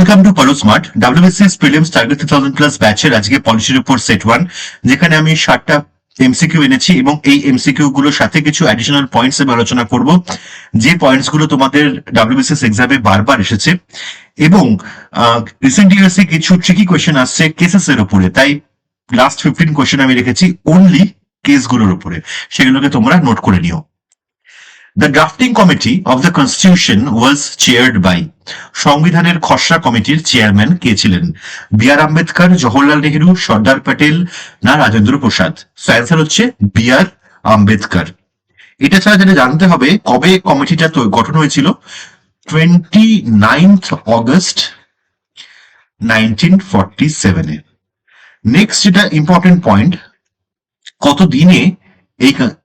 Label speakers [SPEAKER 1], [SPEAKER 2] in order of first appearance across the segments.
[SPEAKER 1] Welcome to পলো smart WBCS prelims target 2000 plus ব্যাচের আজকে পলিসির উপর সেট 1, যেখানে আমি 7টা এমসিকিউ এনেছি এবং এই এমসিকিউ গুলোর সাথে কিছু অ্যাডিশনাল পয়েন্টস আমি আলোচনা করব, যে পয়েন্টস গুলো তোমাদের ডাব্লিউবিসিএস এক্সামে বারবার এসেছে এবং রিসেন্ট ইয়ার্সে কিছু ট্রিকি কোয়েশ্চেন আসছে কেসেস এর উপরে। তাই লাস্ট 15 কোয়েশ্চেন আমি রেখেছি অনলি কেসগুলোর উপরে, সেগুলোকে তোমরা নোট করে নিও। The drafting committee of the constitution was chaired by সংবিধানের খসড়া কমিটির চেয়ারম্যান কে ছিলেন? বি আর আম্বেদকর, জওহরলাল নেহেরু, সর্দার প্যাটেল না রাজেন্দ্র প্রসাদ? অ্যান্সার হচ্ছে বি আর আম্বেদকর। এটা ছাড়া যেটা জানতে হবে কবে কমিটিটা গঠন হয়েছিল, 29th অগস্ট 1947 এ। নেক্সট যেটা ইম্পর্টেন্ট পয়েন্ট, কত দিনে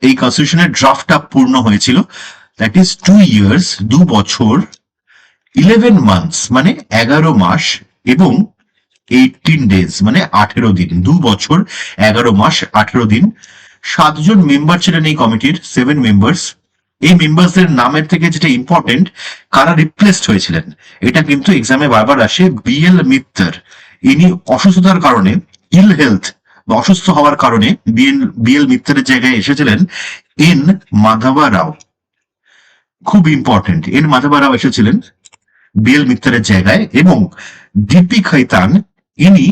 [SPEAKER 1] এই কনস্টিটিউশনের ড্রাফটটা পূর্ণ হয়েছিল? দ্যাট ইজ 2 years, 2 বছর 11 months মানে 11 মাস এবং 18 days মানে 18 দিন। 2 বছর 11 মাস 18 দিন। 7 জন মেম্বার ছিলেন এই কমিটির, 7 মেম্বার্স। এই মেম্বার্সদের নামের থেকে যেটা ইম্পর্টেন্ট, কারা রিপ্লেসড হয়েছিলেন, এটা কিন্তু এক্সামে বারবার আসে। বিএল মিত্তর, ইনি অসুস্থতার কারণে, ইল হেলথ বা অসুস্থ হওয়ার কারণে বিএল মিত্তরের জায়গায় এসেছিলেন এন মাধবা রাও। খুব ইম্পর্টেন্ট, এন মাধবা রাও এসেছিলেন বিএল মিত্তরের জায়গায়। এবং ডিপি খৈতান, ইনি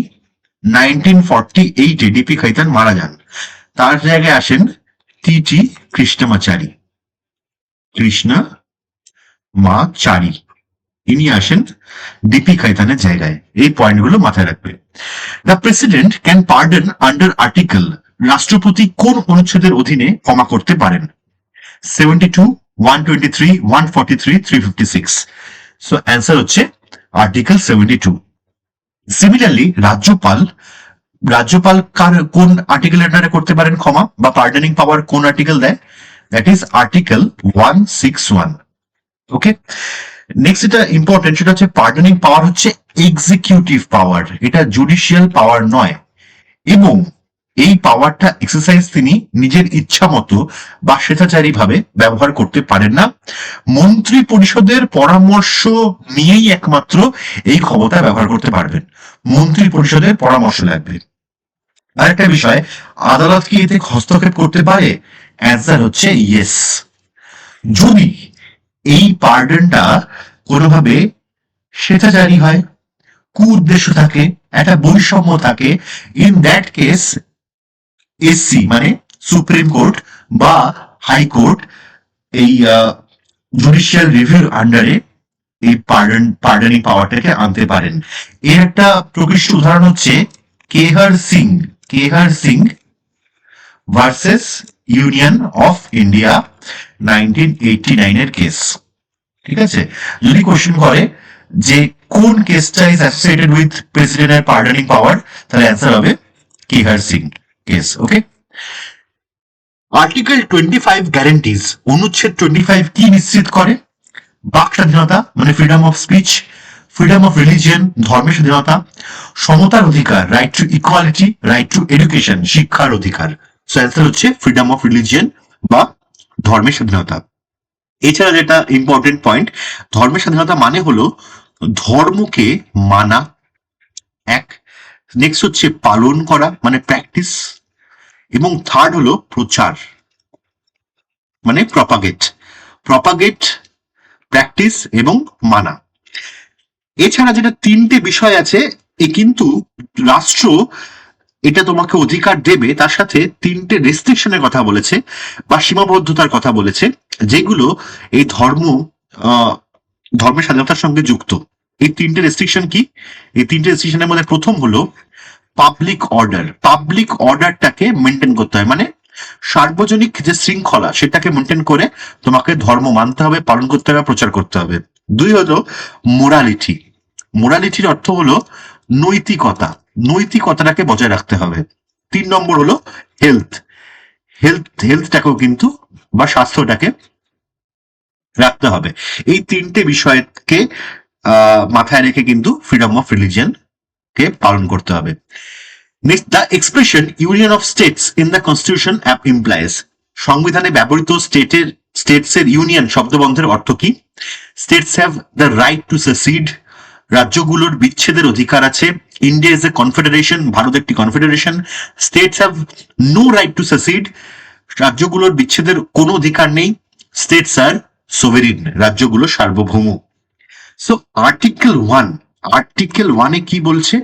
[SPEAKER 1] 1948-এ ডিপি খৈতান মারা যান, তার জায়গায় আসেন টি কৃষ্ণমাচারী, কৃষ্ণমাচারী, ইনি আসেন ডিপি খৈতানের জায়গায়। এই পয়েন্টগুলো মাথায় রাখবে। The president can pardon under article, রাষ্ট্রপতি কোন অনুচ্ছেদের অধীনে ক্ষমা করতে পারেন? 72, 123, 143, 356। সো অ্যান্সার হচ্ছে আর্টিকেল 72। সিমিলারলি রাজ্যপাল কোন আর্টিকেলের আন্ডারে করতে পারেন ক্ষমা বা পার্ডনিং পাওয়ার কোন আর্টিকেল দেয়? That is article 161। Okay, next এটা ইম্পর্টেন্ট, সেটা হচ্ছে পার্ডনিং পাওয়ার হচ্ছে এক্সিকিউটিভ পাওয়ার, এটা জুডিশিয়াল পাওয়ার নয়। এবং এই পাওয়ারটা এক্সারসাইজ তিনি নিজের ইচ্ছা মতো বা স্বেচ্ছাচারী ভাবে ব্যবহার করতে পারেন না। মন্ত্রী পরিষদের পরামর্শ নিয়েই একমাত্র এই ক্ষমতা ব্যবহার করতে পারবেন, মন্ত্রী পরিষদের পরামর্শ লাগবে। আরেকটা বিষয়, আদালত কি এতে হস্তক্ষেপ করতে পারে? অ্যান্সার হচ্ছে ইয়েস। যদি এই পার্ডনটা কোনোভাবে স্বেচ্ছাচারী হয়, উদ্দেশ্য থাকে, একটা বৈষম্য থাকে, ইন দ্যাট কেস এসসি মানে সুপ্রিম কোর্ট বা হাইকোর্ট এই জুডিশিয়াল রিভিউর আন্ডারে এই পার্ডনিং পাওয়ারটাকে আনতে পারেন। এর একটা প্রকৃষ্ট উদাহরণ হচ্ছে Kehar Singh versus union of India 1989 এর কেস। ঠিক আছে, যদি কোশ্চেন করে যে কোন কেসটা ইজ অ্যাসোসিয়েটেড উইথ প্রেসিডেন্টের পার্ডনিং পাওয়ার, তাহলে অ্যান্সার হবে কেহার সিং কেস। ওকে, আর্টিকেল 25 গ্যারান্টিজ, অনুচ্ছেদ 25 কি নিশ্চিত করে? বাক স্বাধীনতা মানে freedom of speech, freedom of religion ধর্মের স্বাধীনতা, সমতার অধিকার right to equality, right two education শিক্ষার অধিকার। সো অ্যান্সার হচ্ছে ফ্রিডম অফ রিলিজিয়ন বা ধর্মের স্বাধীনতা। এছাড়া যেটা ইম্পর্টেন্ট পয়েন্ট, ধর্মের স্বাধীনতা মানে হলো ধর্মকে মানা, এক। নেক্সট হচ্ছে পালন করা মানে প্র্যাকটিস, এবং থার্ড হলো প্রচার মানে প্রপাগেট, প্র্যাকটিস এবং মানা। এছাড়া যেটা 3টে বিষয় আছে, এ কিন্তু রাষ্ট্র এটা তোমাকে অধিকার দেবে, তার সাথে 3টে রেস্ট্রিকশনের কথা বলেছে বা সীমাবদ্ধতার কথা বলেছে, যেগুলো এই ধর্মের স্বাধীনতার সঙ্গে যুক্ত। এই 3টে রেস্ট্রিকশন কি? এই 3টে রেস্ট্রিকশনের মধ্যে প্রথম হলো পাবলিক অর্ডারটাকে মেনটেন করতে হয়, মানে সার্বজনিক যে শৃঙ্খলা সেটাকে মেনটেন করে তোমাকে ধর্ম মানতে হবে, পালন করতে হবে, প্রচার করতে হবে। 2 হলো মোরালিটির অর্থ হলো নৈতিকতাটাকে বজায় রাখতে হবে। 3 নম্বর হলো হেলথটাকেও কিন্তু বা স্বাস্থ্যটাকে রাখতে হবে। এই 3টে বিষয়কে মাথায় রেখে কিন্তু ফ্রিডম অফ রিলিজিয়ন কে পালন করতে হবে। Next, the expression union of states in the constitution implies, সংবিধানে ব্যবহৃত স্টেটস এর ইউনিয়ন শব্দবন্ধের অর্থ কি? States have the right to secede, রাজ্যগুলোর বিচ্ছেদের অধিকার আছে। India is a confederation, Bharat একটি confederation. States have no right to secede, রাজ্যগুলোর বিচ্ছেদের কোনো অধিকার নেই। স্টেটস আর সোভেরিন, রাজ্যগুলো সার্বভৌম। সো আর্টিকেল ওয়ানে কি বলছে?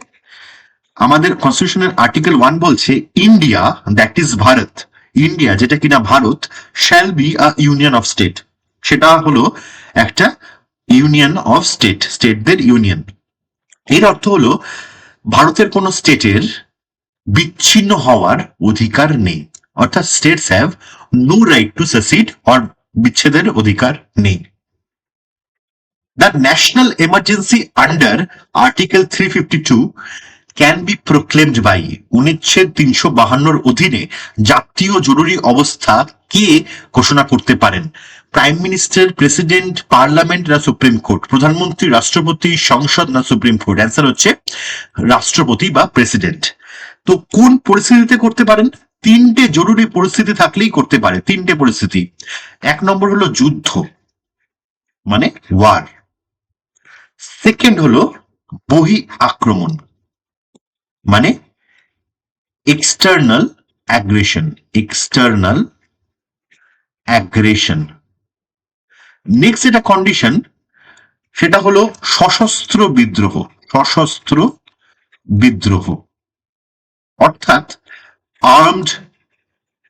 [SPEAKER 1] আমাদের কনস্টিটিউশনের আর্টিকেল 1 বলছে India, that is Bharat, India যেটা কিনা Bharat, shall be a union of state, সেটা হলো একটা ইউনিয়ন অফ স্টেট, স্টেটদের ইউনিয়ন। এর অর্থ হলো ভারতের কোন স্টেটের বিচ্ছিন্ন হওয়ার অধিকার নেই, অর্থাৎ states have no right to secede, or বিচ্ছেদের অধিকার নেই। The national emergency under article 352 can be proclaimed by, অনুচ্ছেদ 352 অধীনে জাতীয় জরুরি অবস্থা কে ঘোষণা করতে পারেন? প্রাইম মিনিস্টার, প্রেসিডেন্ট, পার্লামেন্ট না সুপ্রিম কোর্ট? প্রধানমন্ত্রী, রাষ্ট্রপতি, সংসদ না সুপ্রিম কোর্ট? অ্যান্সার হচ্ছে রাষ্ট্রপতি বা প্রেসিডেন্ট। তো কোন পরিস্থিতিতে করতে পারেন? তিনটে জরুরি পরিস্থিতি থাকলেই করতে পারে, তিনটে পরিস্থিতি। 1 নম্বর হলো যুদ্ধ, মানে ওয়ার। সেকেন্ড হলো বহি আক্রমণ, মানে external aggression, external aggression. Next যেটা কন্ডিশন, সেটা হলো সশস্ত্র বিদ্রোহ, সশস্ত্র বিদ্রোহ, অর্থাৎ আর্মড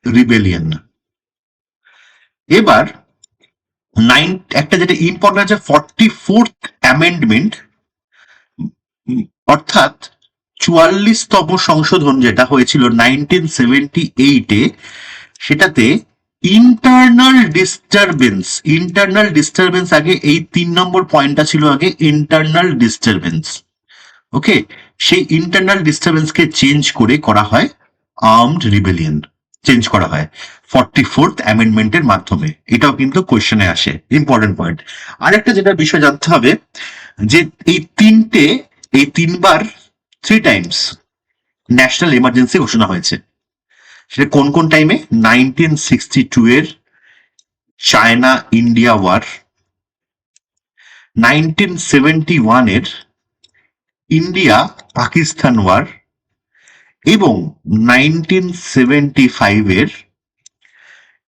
[SPEAKER 1] রিবেলিয়ন। এবার একটা যেটা ইম্পর্টেন্ট আছে 44th অ্যামেন্ডমেন্ট, অর্থাৎ 44তম সংশোধন যেটা হয়েছিল 1978-এ, সেটাতে ইন্টারনাল ডিস্টারবেন্স আগে, এই 3 নম্বর পয়েন্টটা ছিল আগে ইন্টারনাল ডিস্টারবেন্স। ওকে, সেই ইন্টারনাল ডিস্টারবেন্সকে চেঞ্জ করে করা হয় আর্মড রিবেলিয়ন, চেঞ্জ করা হয় 44th অ্যামেন্ডমেন্টের মাধ্যমে। এটাও কিন্তু কোয়েশ্চেনে আসে, ইম্পর্টেন্ট পয়েন্ট। আরেকটা যেটা বিষয় জানতে হবে, যে এই তিনবার 3 টাইমস ন্যাশনাল এমার্জেন্সি ঘোষণা হয়েছে। সেটা কোন কোন টাইমে? 1962 এর চায়না ইন্ডিয়া ওয়ার, 1971 এর ইন্ডিয়া পাকিস্তান ওয়ার, এবং 1975 এর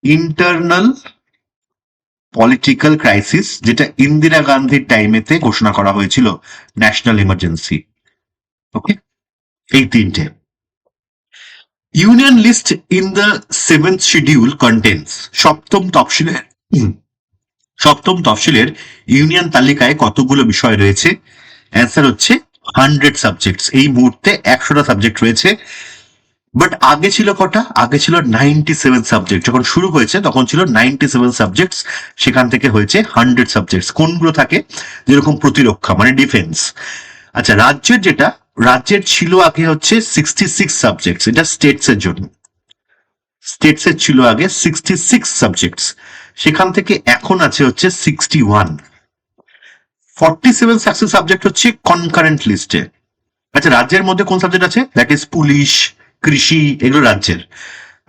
[SPEAKER 1] ইন্টারনাল পলিটিক্যাল ক্রাইসিস, যেটা ইন্দিরা গান্ধীর টাইমেতে ঘোষণা করা হয়েছিল ন্যাশনাল ইমার্জেন্সি। ওকে, এই তিনটে। Union list in the 7th schedule contents, সপ্তম তফসিলের ইউনিয়ন তালিকায় কতগুলো বিষয় রয়েছে? অ্যান্সার হচ্ছে 100 সাবজেক্টস। এই মুহূর্তে 100টা সাবজেক্ট রয়েছে, বাট আগে ছিল কটা? আগে ছিল 97 সাবজেক্ট। যখন শুরু হয়েছে তখন ছিল 97 সাবজেক্টস, সেখান থেকে হয়েছে 100 সাবজেক্টস। কোনগুলো থাকে? যেরকম প্রতিরক্ষা, মানে ডিফেন্স। আচ্ছা, রাজ্যের ছিল আগে হচ্ছে 66 সাবজেক্টস, এটা স্টেটস এর জন্য। স্টেটস এর ছিল আগে 66 সাবজেক্টস, সেখান থেকে এখন আছে হচ্ছে 61। 47 সাবজেক্ট হচ্ছে কনকারেন্ট লিস্টে। আচ্ছা, রাজ্যের মধ্যে কোন সাবজেক্ট আছে? দ্যাট ইজ পুলিশ, কৃষি, এগুলো রাজ্যের।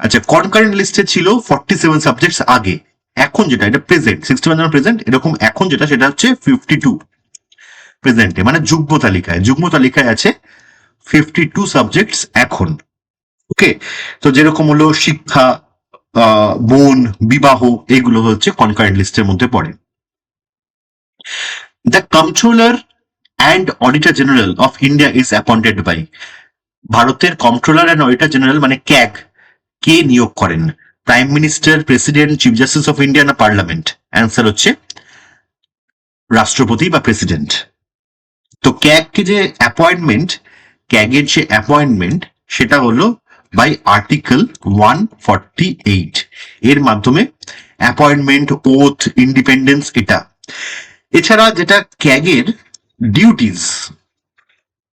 [SPEAKER 1] আচ্ছা, কনকারেন্ট লিস্টে ছিল 47 সাবজেক্টস আগে। এখন যেটা, এটা প্রেজেন্ট, 61 প্রেজেন্ট, এরকম এখন যেটা সেটা হচ্ছে 52 প্রেজেন্টে, মানে যুগ্ম তালিকায় আছে 52 সাবজেক্টস এখন। ওকে, তো যেরকম হলো শিক্ষা, বন, বিবাহ, এগুলো হচ্ছে কনকারেন্ট লিস্টের মধ্যে পড়ে। The controller and auditor general of India is appointed by, ভারতের কন্ট্রোলার অ্যান্ড অডিটর জেনারেল মানে ক্যাগ কে নিয়োগ করেন? Prime minister, president, chief justice of India না পার্লামেন্ট? অ্যান্সার হচ্ছে রাষ্ট্রপতি বা প্রেসিডেন্ট। তো ক্যাগের যে অ্যাপয়েন্টমেন্ট সেটা হলো বাই আর্টিকেল 148, এর মাধ্যমে অ্যাপয়েন্টমেন্ট, ওথ, ইন্ডিপেন্ডেন্স, এটা। এছাড়া যেটা ক্যাগের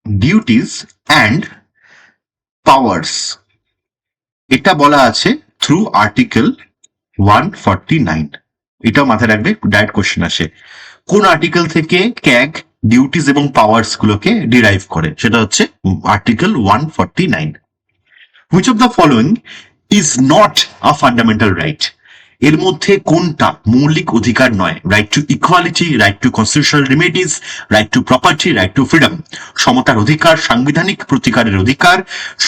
[SPEAKER 1] ডিউটিজ অ্যান্ড পাওয়ার্স, এটা বলা আছে থ্রু আর্টিকেল 149। এটাও মাথায় রাখবে, ডাইরেক্ট কোশ্চেন আসে। কোন আর্টিকেল থেকে ক্যাগ ডিউটিস এবং পাওয়ার্স গুলোকে ডিরাইভ করে? সেটা হচ্ছে article 149। Which of the following is not a fundamental right? এর মধ্যে কোনটা মৌলিক অধিকার নয়? Right to equality, right to constitutional remedies, right to property, right to freedom. সমতার অধিকার, সাংবিধানিক প্রতিকারের অধিকার,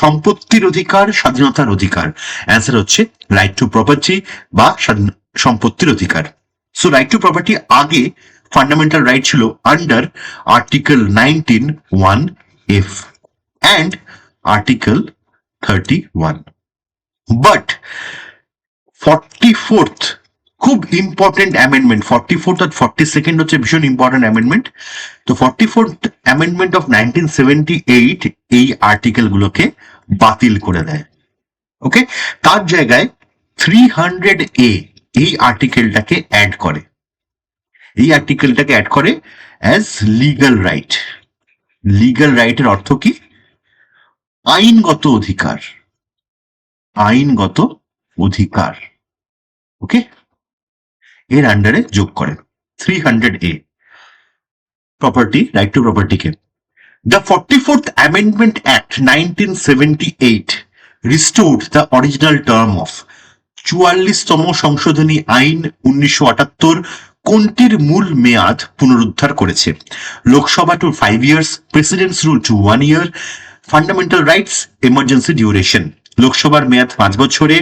[SPEAKER 1] সম্পত্তির অধিকার, স্বাধীনতার অধিকার। অ্যান্সার হচ্ছে রাইট টু প্রপার্টি বা সম্পত্তির অধিকার। সো রাইট টু প্রপার্টি আগে ফান্ডামেন্টাল রাইট ছিল under article 19(1)(f and article 31। But 44th খুব ইম্পর্টেন্ট অ্যামেন্ডমেন্ট, 44th আর 42nd হচ্ছে ভীষণ ইম্পর্টেন্ট অ্যামেন্ডমেন্ট। তো 44th অ্যামেন্ডমেন্ট অফ 1978 এই আর্টিকেল গুলোকে বাতিল করে দেয়। ওকে, তার জায়গায় 300A এই আর্টিকেলটাকে অ্যাড করে। এই আর্টিকেলটাকে অ্যাড করে অ্যাজ লিগাল রাইট। লিগাল রাইটের অর্থ কি? আইনগত অধিকার, আইনগত অধিকার। ওকে, এর আন্ডারে যোগ করেন 300A প্রপার্টি, রাইট টু প্রপার্টিকে। The 44th Amendment Act 1978 restored the original term of 44তম সংশোধনী আইন 1978 কোনটির মূল মেয়াদ পুনরুদ্ধার করেছে? Lok Sabha to 5 years, president's rule to 1 year, fundamental rights emergency duration. লোকসভার মেয়াদ 5 বছরে,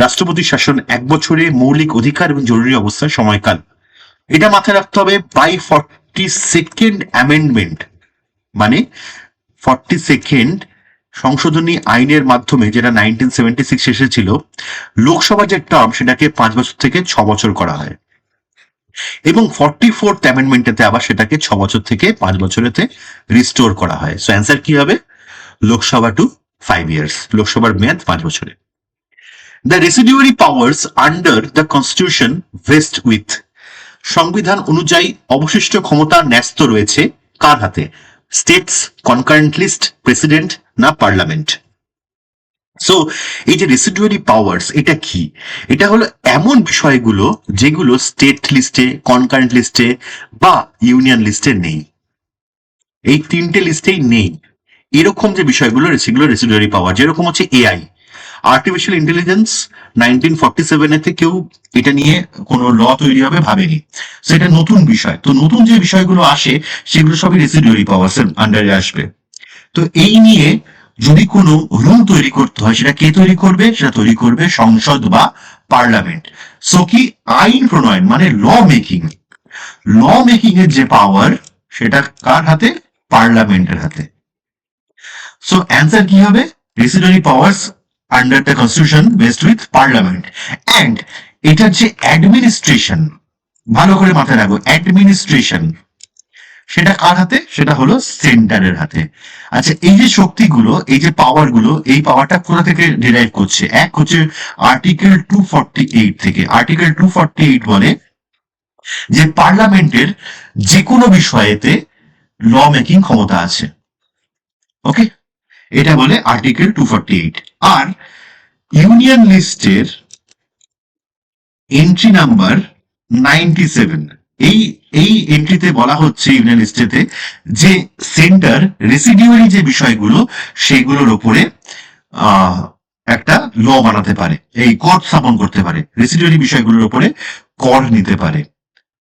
[SPEAKER 1] রাষ্ট্রপতির শাসন 1 বছরে, মৌলিক অধিকার এবং জরুরি অবস্থার সময়কাল। এটা মাথায় রাখতে হবে। বাই 42nd অ্যামেন্ডমেন্ট মানে 42nd সংশোধনী আইনের মাধ্যমে, যেটা 1976 এসেছিল, লোকসভা যে টার্ম সেটাকে 5 বছর থেকে 6 বছর করা হয় এবং 44th অ্যামেন্ডমেন্টেতে আবার সেটাকে 6 বছর থেকে 5 বছরেতে রিস্টোর করা হয়। সো অ্যান্সার কি হবে? লোকসভা টু 5 years, লোকসভার মেয়াদ 5 বছরে। The residuary powers under the constitution vest with, সংবিধান অনুযায়ী অবশিষ্ট ক্ষমতা ন্যস্ত রয়েছে কার হাতে? স্টেটস, কনকারেন্ট লিস্ট, প্রেসিডেন্ট না পার্লামেন্ট? সো এই যে রেসিডুয়ারি পাওয়ার্স, এটা কি? এটা হলো এমন বিষয়গুলো যেগুলো স্টেট লিস্টে, কনকারেন্ট লিস্টে বা ইউনিয়ন লিস্টে নেই। এই 3টে লিস্টেই নেই এরকম যে বিষয়গুলো, সেগুলো রেসিডুয়ারি পাওয়ার। যেরকম হচ্ছে এআই, আর্টিফিশিয়াল ইন্টেলিজেন্স 1947 কেউ এটা নিয়ে কোনো ল তৈরি হবে ভাবেনি। সেটা নতুন বিষয়। তো নতুন যে বিষয়গুলো আসে সেগুলো সবই রেসিডুয়ারি পাওয়ার্স এর আন্ডারে আসবে। তো এই নিয়ে যদি কোনো রুল তৈরি করতে হয়, সেটা কে তৈরি করবে? সেটা তৈরি করবে সংসদ বা পার্লামেন্ট। সো কি আইন প্রণয়ন মানে ল মেকিং, ল মেকিং এর যে পাওয়ার সেটা কার হাতে? পার্লামেন্টের হাতে। সো অ্যান্সার কি হবে? Residuary powers under the constitution vested with parliament. And এটার যে অ্যাডমিনিস্ট্রেশন, ভালো করে মাথায় রাখো, অ্যাডমিনিস্ট্রেশন সেটা কার হাতে? সেটা হলো সেন্টারের হাতে। আচ্ছা, এই যে শক্তিগুলো, এই যে পাওয়ার গুলো, এই পাওয়ারটা কোথা থেকে ডিরাইভ করছে? এক হচ্ছে আর্টিকেল 248 থেকে। আর্টিকেল 248 বলে যে পার্লামেন্টের যে কোনো বিষয়েতে ল মেকিং ক্ষমতা আছে। ওকে, এটা বলে আর্টিকেল 248। আর ইউনিয়ন লিস্টের এন্ট্রি নাম্বার 97, এই এন্ট্রিতে বলা হচ্ছে ইউনিয়ন লিস্টেতে যে সেন্টার রেসিডিউয়ারি যে বিষয়গুলো সেগুলোর উপরে একটা ল বানাতে পারে, এই কর স্থাপন করতে পারে, রেসিডিউয়ারি বিষয়গুলোর উপরে কর নিতে পারে,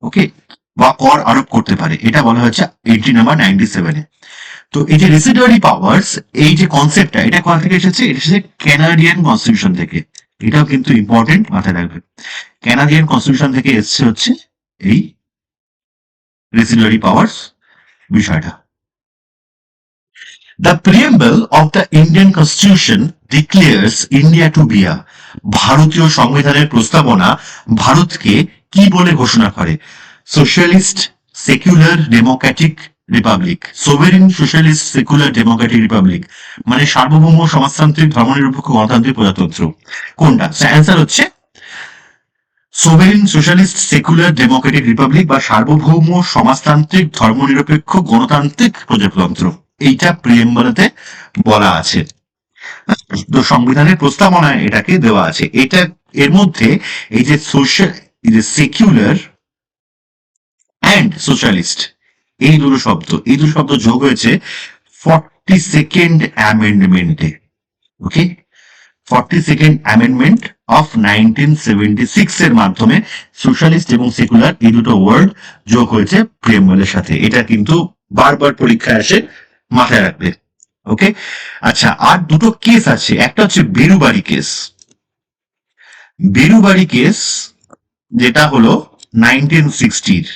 [SPEAKER 1] ওকে, বা কর আরোপ করতে পারে। এটা বলা হচ্ছে এন্ট্রি নাম্বার 97-এ। তো এই যে রেসিডিউয়ারি পাওয়ার্স, এই যে কনসেপ্টটা, এটা কোথা থেকে এসেছে? এটা এসেছে ক্যানাডিয়ান কনস্টিটিউশন থেকে। এটাও কিন্তু ইম্পর্টেন্ট, মাথায় রাখবে। ক্যানাডিয়ান কনস্টিটিউশন থেকে এসছে হচ্ছে এই রেসিডুয়ারি পাওয়ার্স বিষয়টা। The preamble of the Indian Constitution declares India to be a, ভারতীয় সংবিধানের প্রস্তাবনা ভারতকে কি বলে ঘোষণা করে? Socialist, secular, democratic republic. Sovereign, socialist, secular, democratic republic মানে সার্বভৌম, সমাজতান্ত্রিক, ধর্মনিরপেক্ষ, গণতান্ত্রিক, প্রজাতন্ত্র। কোনটা? অ্যান্সার হচ্ছে sovereign, socialist, secular, democratic republic বা সার্বভৌম, সমাজতান্ত্রিক, ধর্মনিরপেক্ষ, গণতান্ত্রিক, প্রজাতন্ত্র। এইটা প্রিএম্বলতে বলা আছে। তো সংবিধানের প্রস্তাবনায় এটাকে দেওয়া আছে। এটা এর মধ্যে এই যে সোশ্যাল, এই যে সেকুলার অ্যান্ড সোশ্যালিস্ট, এই দুটো শব্দ যোগ হয়েছে 42nd অ্যামেন্ডমেন্টে। Okay, 42nd amendment of 1976 এর মাধ্যমে সোশ্যালিস্ট এবং সেকুলার এই দুটো ওয়ার্ড যোগ হয়েছে প্রিয়াম্বলের সাথে। এটা কিন্তু বারবার পরীক্ষায় আসে, মাথায় রাখবে। ওকে, আচ্ছা, আর দুটো কেস আছে, একটা হচ্ছে বেরুবাড়ি কেস। বেরুবাড়ি কেস যেটা হলো 1960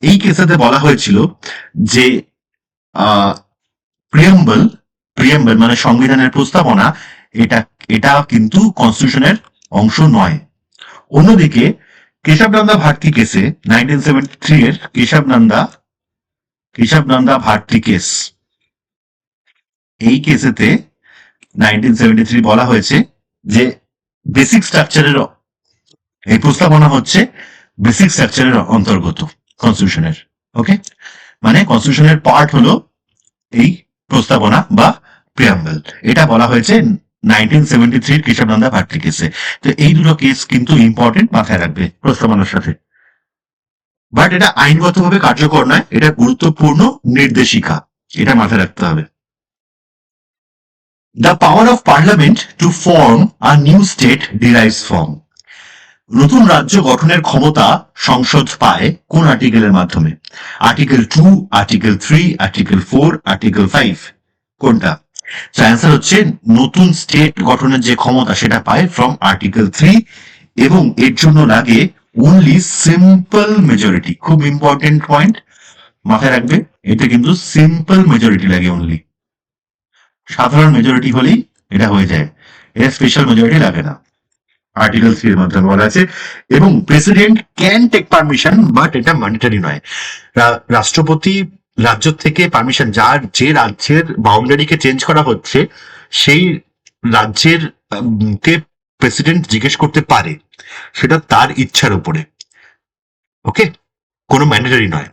[SPEAKER 1] এই কেসেতে বলা হয়েছিল যে প্রিয়াম্বল প্রিয়াম্বল মানে সংবিধানের প্রস্তাবনা, এটা এটা কিন্তু কনস্টিটিউশনের অংশ নয়। অন্যদিকে কেশবনন্দা ভারতী কেসে 1973 এর কেশবনন্দা ভারতী কেস, এই কেসেতে 1973 বলা হয়েছে যে বেসিক স্ট্রাকচারের এই প্রস্তাবনা হচ্ছে বেসিক স্ট্রাকচারের অন্তর্গত কনস্টিটিউশনের। ওকে, মানে কনস্টিটিউশনের পার্ট হলো এই প্রস্তাবনা বা প্রিয়াম্বল, এটা বলা হয়েছে 1973 কেশবনন্দা ভারতী কেসে। তো এই দুটো কেস কিন্তু ইম্পর্টেন্ট, মাথায় রাখবে প্রস্তাবনার সাথে। বাট এটা আইনগতভাবে কার্যকর নয়, এটা গুরুত্বপূর্ণ নির্দেশিকা, এটা মাথায় রাখতে হবে। The power of parliament to form a new state derives from, নতুন রাজ্য গঠনের ক্ষমতা সংসদ পায় কোন আর্টিকেলের মাধ্যমে? আর্টিকেল 2, আর্টিকেল 3, আর্টিকেল 4, আর্টিকেল 5, কোনটা? তো অ্যান্সার হচ্ছে নতুন স্টেট গঠনের যে ক্ষমতা সেটা পায় ফ্রম আর্টিকেল 3, এবং এর জন্য লাগে অনলি সিম্পল মেজরিটি। খুব ইম্পর্টেন্ট পয়েন্ট, মাথায় রাখবে, এতে কিন্তু সিম্পল মেজরিটি লাগে অনলি। সাধারণ মেজরিটি হলেই এটা হয়ে যায়, এর স্পেশাল মেজরিটি লাগে না। আর্টিকেল 3 এর মাধ্যমে বলা আছে, এবং president can take permission, but এটা ম্যান্ডেটরি নয়। রাষ্ট্রপতি রাজ্য থেকে পারমিশন, যে রাজ্যের বাউন্ডারিকে চেঞ্জ করা হচ্ছে সেই রাজ্যের কে প্রেসিডেন্ট জিজ্ঞেস করতে পারে, সেটা তার ইচ্ছার উপরে। ওকে, কোনো ম্যান্ডেটরি নয়।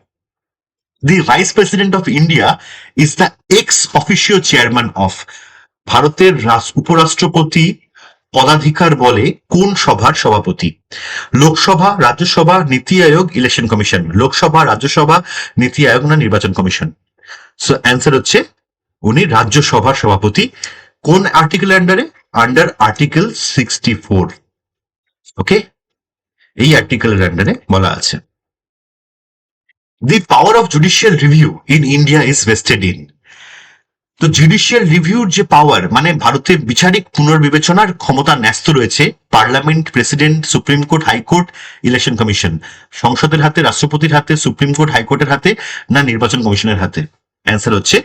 [SPEAKER 1] The vice president of India is the ex officio chairman of, ভারতের উপরাষ্ট্রপতি পদাধিকার বলে কোন সভার সভাপতি? লোকসভা, রাজ্যসভা, নীতি আয়োগ, ইলেকশন কমিশন। লোকসভা, রাজ্যসভা, নীতি আয়োগ না নির্বাচন কমিশন? সো অ্যান্সার হচ্ছে উনি রাজ্যসভার সভাপতি। কোন আর্টিকেল আন্ডারে? Under article 64। ওকে, এই আর্টিকেলের আন্ডারে বলা আছে। The power of judicial review in India is vested in, তো জুডিশিয়াল রিভিউর যে পাওয়ার, মানে ভারতের বিচারিক পুনর্বিবেচনার ক্ষমতা ন্যস্ত রয়েছে parliament, president, supreme court, high court, election commission. সংসদের হাতে, রাষ্ট্রপতির হাতে, সুপ্রিম কোর্ট, হাইকোর্টের হাতে না নির্বাচন কমিশনের হাতে? অ্যান্সার হচ্ছে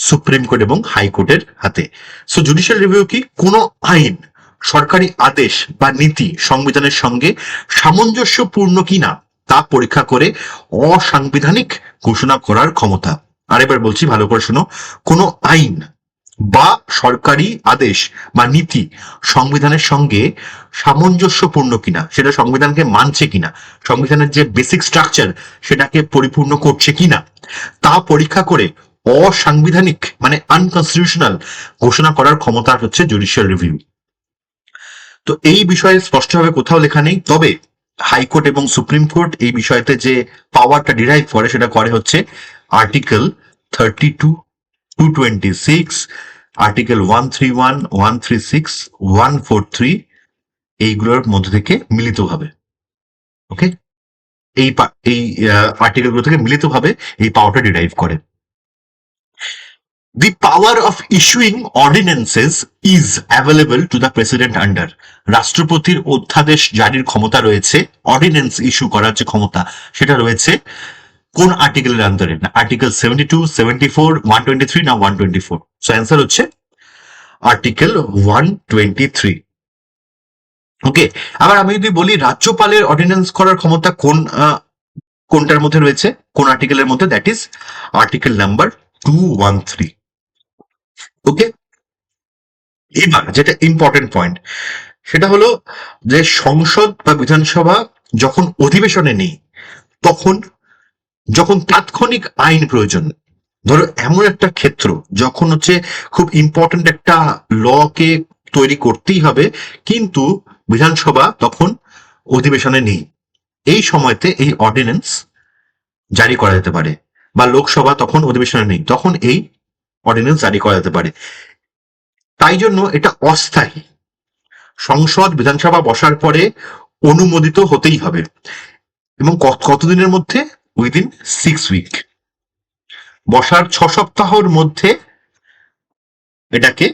[SPEAKER 1] সুপ্রিম কোর্ট এবং হাইকোর্টের হাতে। সো জুডিশিয়াল রিভিউ কি? কোনো আইন, সরকারি আদেশ বা নীতি সংবিধানের সঙ্গে সামঞ্জস্যপূর্ণ কিনা তা পরীক্ষা করে অসাংবিধানিক ঘোষণা করার ক্ষমতা। আরেকবার বলছি, ভালো করে শোনো, কোনো আইন বা সরকারি আদেশ বা নীতি সংবিধানের সঙ্গে সামঞ্জস্যপূর্ণ কিনা, সেটা সংবিধানকে মানছে কিনা, সংবিধানের যে বেসিক স্ট্রাকচার সেটাকে পরিপূর্ণ করছে কিনা তা পরীক্ষা করে অসাংবিধানিক মানে আনকনস্টিটিউশনাল ঘোষণা করার ক্ষমতা হচ্ছে জুডিশিয়াল রিভিউ। তো এই বিষয়ে স্পষ্টভাবে কোথাও লেখা নেই, তবে হাইকোর্ট এবং সুপ্রিম কোর্ট এই বিষয়তে যে পাওয়ারটা ডিরাইভ করে সেটা করে হচ্ছে আর্টিকেল 32, 226, আর্টিকেল 131, 136, 143 এইগুলোর মধ্যে থেকে মিলিতভাবে। ওকে, এই আর্টিকেলগুলো থেকে মিলিতভাবে এই পাওয়ারটা ডিরাইভ করে। The power of issuing ordinances is available to the president under, রাষ্ট্রপতির অধ্যাদেশ জারির ক্ষমতা রয়েছে, অর্ডিন্যান্স ইস্যু করার যে ক্ষমতা সেটা রয়েছে কোন আর্টিকেলের আন্ডারে? না আর্টিকেল 72, 74, 123 না 124? সো অ্যান্সার হচ্ছে আর্টিকেল 123। ওকে, আবার আমি যদি বলি রাজ্যপালের অর্ডিন্যান্স করার ক্ষমতা কোনটার মধ্যে রয়েছে, কোন আর্টিকেলের মধ্যে? That is article number 213। ওকে, এবার যেটা ইম্পর্টেন্ট পয়েন্ট সেটা হলো যে সংসদ বা বিধানসভা যখন অধিবেশনে নেই, তখন যখন তাৎক্ষণিক আইন প্রয়োজন, ধরো এমন একটা ক্ষেত্র যখন হচ্ছে খুব ইম্পর্টেন্ট একটা লকে তৈরি করতেই হবে কিন্তু বিধানসভা তখন অধিবেশনে নেই, এই সময়তে এই অর্ডিন্যান্স জারি করা যেতে পারে, বা লোকসভা তখন অধিবেশনে নেই, তখন এই অর্ডিন্যান্স জারি করা যেতে পারে। তাই জন্য এটা অস্থায়ী, সংসদ বিধানসভা বসার পরে অনুমোদিত হতেই হবে, এবং কতদিনের মধ্যে? Within 6 week. বসার 6 সপ্তাহের মধ্যে এটাকে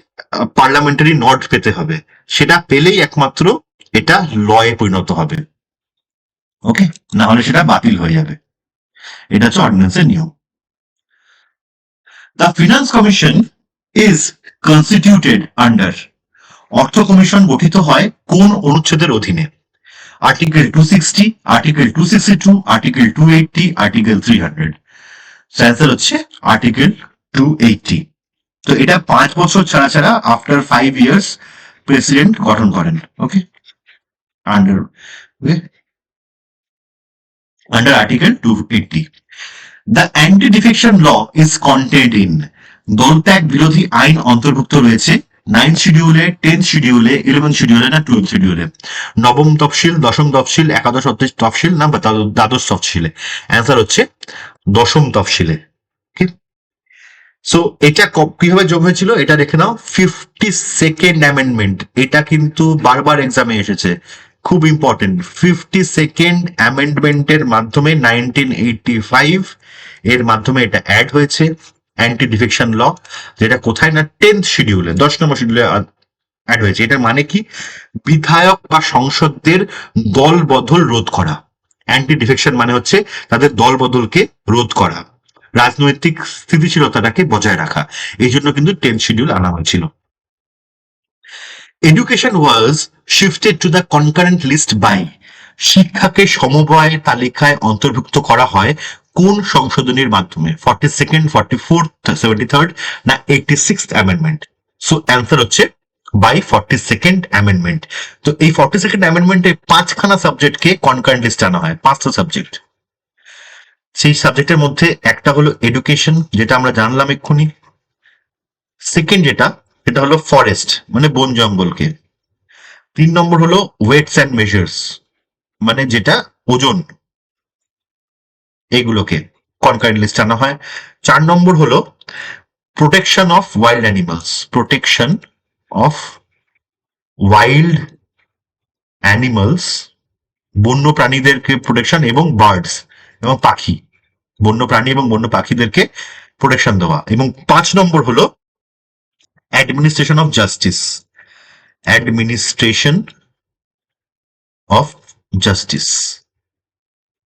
[SPEAKER 1] পার্লামেন্টারি নড পেতে হবে, সেটা পেলেই একমাত্র এটা লয়ে পরিণত হবে। ওকে, না হলে সেটা বাতিল হয়ে যাবে। এটা হচ্ছে অর্ডিন্যান্সের নিয়ম। The finance commission is constituted under, অর্থ কমিশন গঠিত হয় কোন অনুচ্ছেদের অধীনে? Article 260, article 262, article 280, article 300। Answer হচ্ছে আর্টিকেল 280। তো এটা 5 বছর ছাড়া ছাড়া আফটার 5 ইয়ার্স প্রেসিডেন্ট গঠন করেন। Okay, under article 280। The anti defection law is contained in, দলত্যাগ বিরোধী আইন অন্তর্ভুক্ত রয়েছে 9 শিডিউলে, 10 শিডিউলে, 11 শিডিউলে না 12 শিডিউলে? নবম তফসিল, দশম তফসিল, একাদশ তফসিল না দ্বাদশ তফসিলে? অ্যান্সার হচ্ছে দশম তফসিলে। সো এটা কিভাবে যোগ হয়েছিল এটা দেখে নাও। 52nd অ্যামেন্ডমেন্ট, এটা কিন্তু বারবার এক্সামে এসেছে, খুব ইম্পর্টেন্ট। 52nd অ্যামেন্ডমেন্টের মাধ্যমে 1985 এর মাধ্যমে এটা অ্যাড হয়েছে অ্যান্টি ডিফেকশন ল, যেটা কোথায় না 10th শিডিউলে, 10 নম্বর শিডিউলে অ্যাড হয়েছে। এটার মানে কি? বিধায়ক বা সংসদদের দল বদল রোধ করা। অ্যান্টি ডিফেকশন মানে হচ্ছে তাদের দল বদলকে রোধ করা, রাজনৈতিক স্থিতিশীলতাটাকে বজায় রাখা। এই জন্য কিন্তু 10th শিডিউল আনা হয়েছিল। Education was shifted to the concurrent list by, শিক্ষাকে সমবায় তালিকায় অন্তর্ভুক্ত করা হয় কোন সংশোধনীর মাধ্যমে? 42nd, 44th, 73rd না 86th অ্যামেন্ডমেন্ট? সো অ্যান্সার হচ্ছে বাই 42nd অ্যামেন্ডমেন্ট। তো এই 42nd অ্যামেন্ডমেন্টে 5খানা সাবজেক্টকে কনকারেন্ট লিস্ট আনা হয়, 5টা সাবজেক্ট। সেই সাবজেক্টের মধ্যে একটা হলো এডুকেশন, যেটা আমরা জানলাম এক্ষুনি। সেকেন্ড এটা হলো ফরেস্ট, মানে বন জঙ্গলকে। 3 নম্বর হলো ওয়েটস অ্যান্ড মেজার্স, মানে যেটা ওজন, এগুলোকে কনকারেন্ট লিস্ট আনা হয়। 4 নম্বর হলো protection of wild animals, protection of wild animals, বন্য প্রাণীদেরকে প্রোটেকশন, এবং বার্ডস এবং পাখি, বন্য প্রাণী এবং বন্য পাখিদেরকে প্রোটেকশন দেওয়া। এবং 5 নম্বর হলো administration of justice, administration of justice.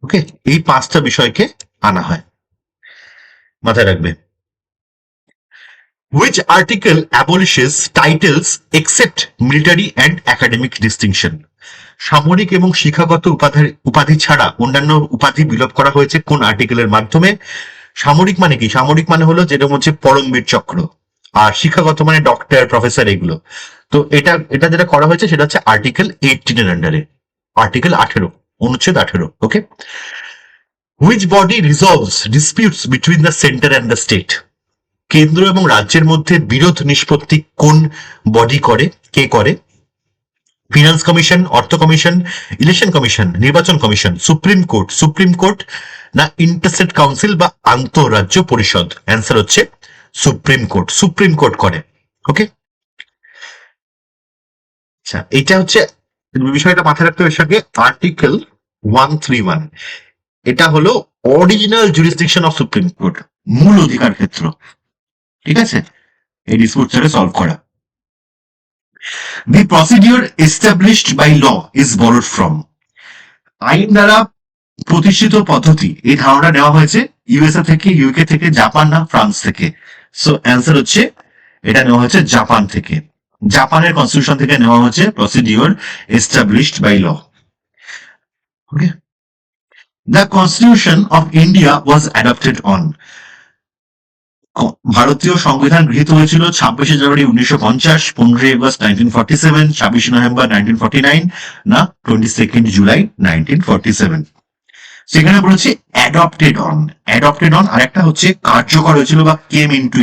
[SPEAKER 1] Okay, এই 5টা বিষয়কে আনা হয়, মাথায় রাখবে। Which article abolishes titles except military and academic distinction? সামরিক এবং শিক্ষাগত উপাধি ছাড়া অন্যান্য উপাধি বিলোপ করা হয়েছে কোন আর্টিকেলের মাধ্যমে? সামরিক মানে কি? সামরিক মানে হলো যেরকম হচ্ছে পরমবীর চক্র, আর শিক্ষাগত মানে ডক্টর, প্রফেসর, এগুলো। তো এটা যেটা করা হয়েছে সেটা হচ্ছে আর্টিকেল 18 এর আন্ডারে, আর্টিকেল 18, অনুচ্ছেদ 18। Okay, which body resolves disputes between the centre and the state? কেন্দ্র এবং রাজ্যের মধ্যে বিরোধ নিষ্পত্তি কোন বডি করে, কে করে? ফিনান্স কমিশন, অর্থ কমিশন, ইলেকশন কমিশন, নির্বাচন কমিশন, সুপ্রিম কোর্ট না ইন্টারস্টেট কাউন্সিল বা আন্তঃরাজ্য পরিষদ? অ্যান্সার হচ্ছে সুপ্রিম কোর্ট করে। ওকে, আচ্ছা, এটা হচ্ছে বিষয়টা মাথায় রাখতে হবে। সঙ্গে আর্টিকেল 131, এটা হলো original jurisdiction of supreme court, মূল অধিকার ক্ষেত্র। ঠিক আছে, এই ডিসপুটটাকে সলভ করা। The procedure established by law is borrowed from, আইন দ্বারা প্রতিষ্ঠিত পদ্ধতি, এই ধারণা নেওয়া হয়েছে ইউএসএ থেকে, ইউকে থেকে, জাপান না ফ্রান্স থেকে? সো অ্যান্সার হচ্ছে এটা নেওয়া হয়েছে জাপান থেকে। জাপানের কনস্টিটিউশন থেকে নেওয়া হচ্ছে procedure established by law. Okay, the constitution of India was adopted on, ভারতীয় সংবিধান গৃহীত হয়েছিল 26শে জানুয়ারি 1950, 15ই আগস্ট 1947, 26শে নভেম্বর 1949 না 22nd জুলাই 1947? সেখানে বলেছে অ্যাডপ্টেড অন, আর একটা হচ্ছে কার্যকর হয়েছিল বা কেম ইনটু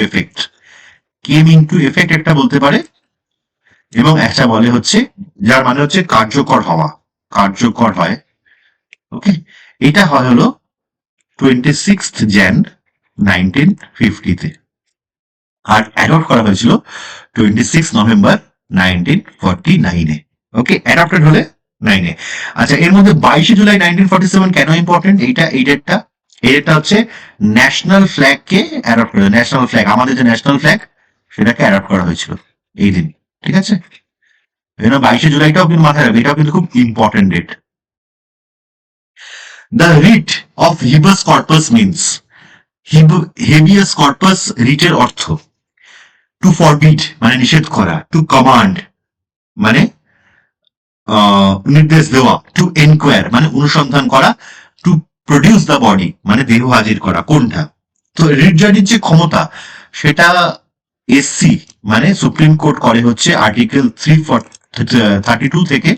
[SPEAKER 1] এফেক্ট একটা বলতে পারে, এবং একটা বলে হচ্ছে যার মানে হচ্ছে কার্যকর হয়। ওকে, এটা হয় হলো 26th jan 1950-তে, আর অ্যাডপ্ট করা হয়েছিল 26 নভেম্বর 1949-এ। ওকে, অ্যাডাপ্টেড হলে 9-এ। আচ্ছা, এর মধ্যে 22শে জুলাই 1947 কেন ইম্পর্টেন্ট, এই ডেটটা হচ্ছে ন্যাশনাল ফ্ল্যাগকে অ্যাডপ্ট করা, ন্যাশনাল ফ্ল্যাগ, আমাদের যে ন্যাশনাল ফ্ল্যাগ সেটাকে অ্যাডপ্ট করা হয়েছিল এই দিন। ঠিক আছে, এই জন্য 22শে জুলাইটাও কিন্তু মাথায় রাখবে, এটাও কিন্তু খুব important date. The writ of habeas corpus means, habeas corpus রিটের অর্থ টু ফরবিড মানে নিষেধ করা, টু কমান্ড মানে নির্দেশ দেওয়া, টু এনকোয়ার মানে অনুসন্ধান করা, টু প্রডিউস দ্য বডি মানে দেহ হাজির করা। কোনটা? তো রিট জারির যে ক্ষমতা সেটা এসসি মানে সুপ্রিম কোর্ট করে হচ্ছে আর্টিকেল 332 থেকে,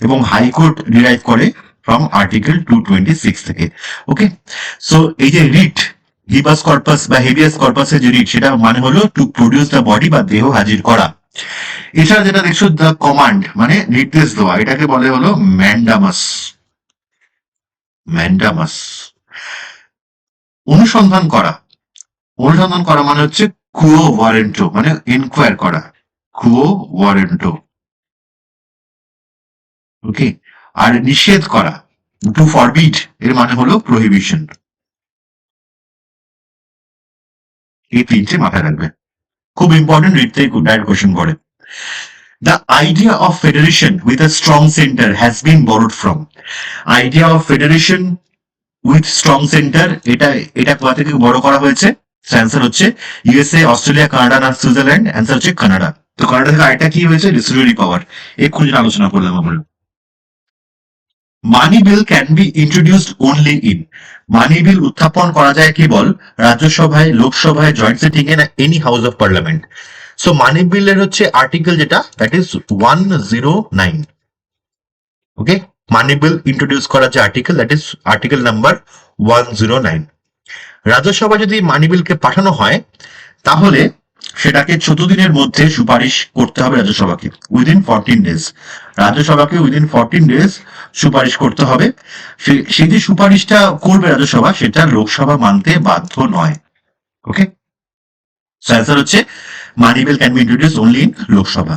[SPEAKER 1] এবং হাইকোর্ট ডিরাইভ করে ফ্রম আর্টিকেল 226 থেকে। ওকে, সো এই যে রিট, হিবাস কর্পাস বা হেভিয়াস কর্পাসের যে রিট, সেটা মানে হলো টু প্রডিউস দ্য বডি বা দেহ হাজির করা। এছাড়া যেটা দেখছো দ্য কমান্ড মানে নির্দেশ দেওয়া, এটাকে বলে হলো ম্যান্ডামাস। ম্যান্ডামাস অনুসন্ধান করা, অনুসন্ধান করা মানে হচ্ছে কুও ওয়ারেন্টো মানে ইনকোয়ার করা, কুও ওয়ারেন্টো। ওকে, আর নিষেধ করা, টু ফরবিড এর মানে হলো প্রহিবিশন। এই তিনটে মাথায় রাখবে, খুব ইম্পর্টেন্ট, রিট থেকে ডাইরেক্ট কোশ্চেন করে। The idea of federation with a strong center has been borrowed from. Idea of federation with strong center, এটা কোথা থেকে বড় করা হয়েছে? অ্যান্সার হচ্ছে ইউএসএ, অস্ট্রেলিয়া, কানাডা না সুইজারল্যান্ড? অ্যান্সার হচ্ছে কানাডা। তো কানাডা থেকে আরেকটা কি হয়েছে? ডিস্ট্রিবিউটরি পাওয়ার, এক্ষুনি আলোচনা করলাম আমরা। Money bill can be introduced only in, money bill উত্থাপন করা যায় কেবল রাজ্যসভায়, লোকসভায়, জয়েন্ট সিটিং এ, না any house of parliament. So মানি বিলের হচ্ছে আর্টিকেল যেটা, that is 109। Okay, money bill introduce করা যে article, that is article number 109। Rajya Sabha যদি মানি বিলকে পাঠানো হয় তাহলে সেটাকে 14 দিনের মধ্যে সুপারিশ করতে হবে রাজ্যসভাকে, উইদিন 14 ডেজ। রাজ্যসভাকে উইদিন 14 ডেজ সুপারিশ করতে হবে। সেই যে সুপারিশটা করবে রাজ্যসভা, সেটা লোকসভা মানতে বাধ্য নয়। ওকে, সো অ্যান্সার হচ্ছে money bill can be introduce only in Lok Sabha.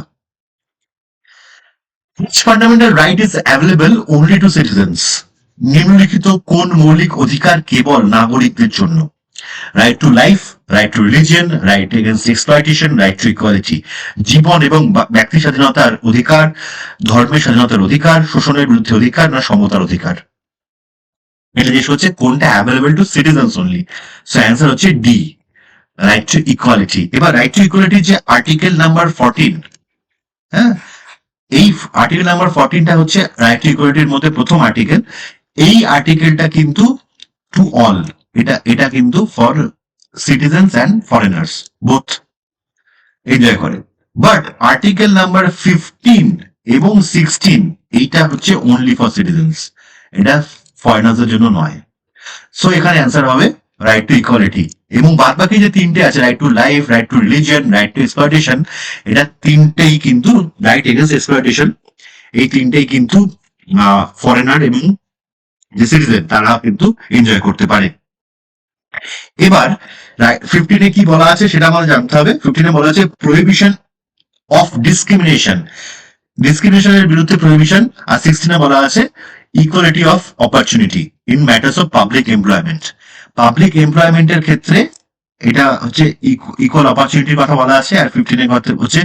[SPEAKER 1] Which fundamental right is available only to citizens? নিম্নলিখিত কোন মৌলিক অধিকার কেবল নাগরিকদের জন্য? Right to life, right to religion, right against exploitation, right to equality. জীবন এবং ব্যক্তি স্বাধীনতার অধিকার, ধর্মের স্বাধীনতার অধিকার, শোষণের বিরুদ্ধে অধিকার, না সমতার অধিকার? এটা জিজ্ঞেস হচ্ছে কোনটা available to citizens only. So answer হচ্ছে ডি, রাইট টু ইকুয়ালিটি। এবার রাইট টু ইকুয়ালিটির যে আর্টিকেল নাম্বার 14, হ্যাঁ, এই আর্টিকেল নাম্বার 14টা হচ্ছে রাইট টু ইকুয়ালিটির মধ্যে প্রথম আর্টিকেল। এই আর্টিকেলটা কিন্তু টু অল, এটা কিন্তু for citizens and foreigners both enjoy করে। বাট আর্টিকেল নাম্বার 15 এবং 16 এইটা হচ্ছে অনলি ফর সিটিজেন্স, এটা ফরেনার্সের জন্য নয়। সো এখানে অ্যান্সার হবে রাইট টু ইকুয়ালিটি। এবং বাদ বাকি যে তিনটে আছে, right to life, right to religion, right two exploitation, এটা তিনটেই কিন্তু, রাইট এগেন্স্ট এক্সপ্লয়টেশন, এই তিনটেই কিন্তু ফরেনার এবং যে সিটিজেন তারা কিন্তু এনজয় করতে পারে। এবার 15-এ কি বলা আছে সেটা আমাদের জানতে হবে। 15-এ বলা আছে প্রহিবিশন অফ ডিসক্রিমিনেশন, ডিসক্রিমিনেশনের বিরুদ্ধে প্রহিবিশন। আর 16-এ বলা আছে equality of opportunity in matters of public employment. Public এমপ্লয়মেন্টের ক্ষেত্রে এটা হচ্ছে ইকুয়াল অপরচুনিটির কথা বলা আছে। আর 15-এর কথা হচ্ছে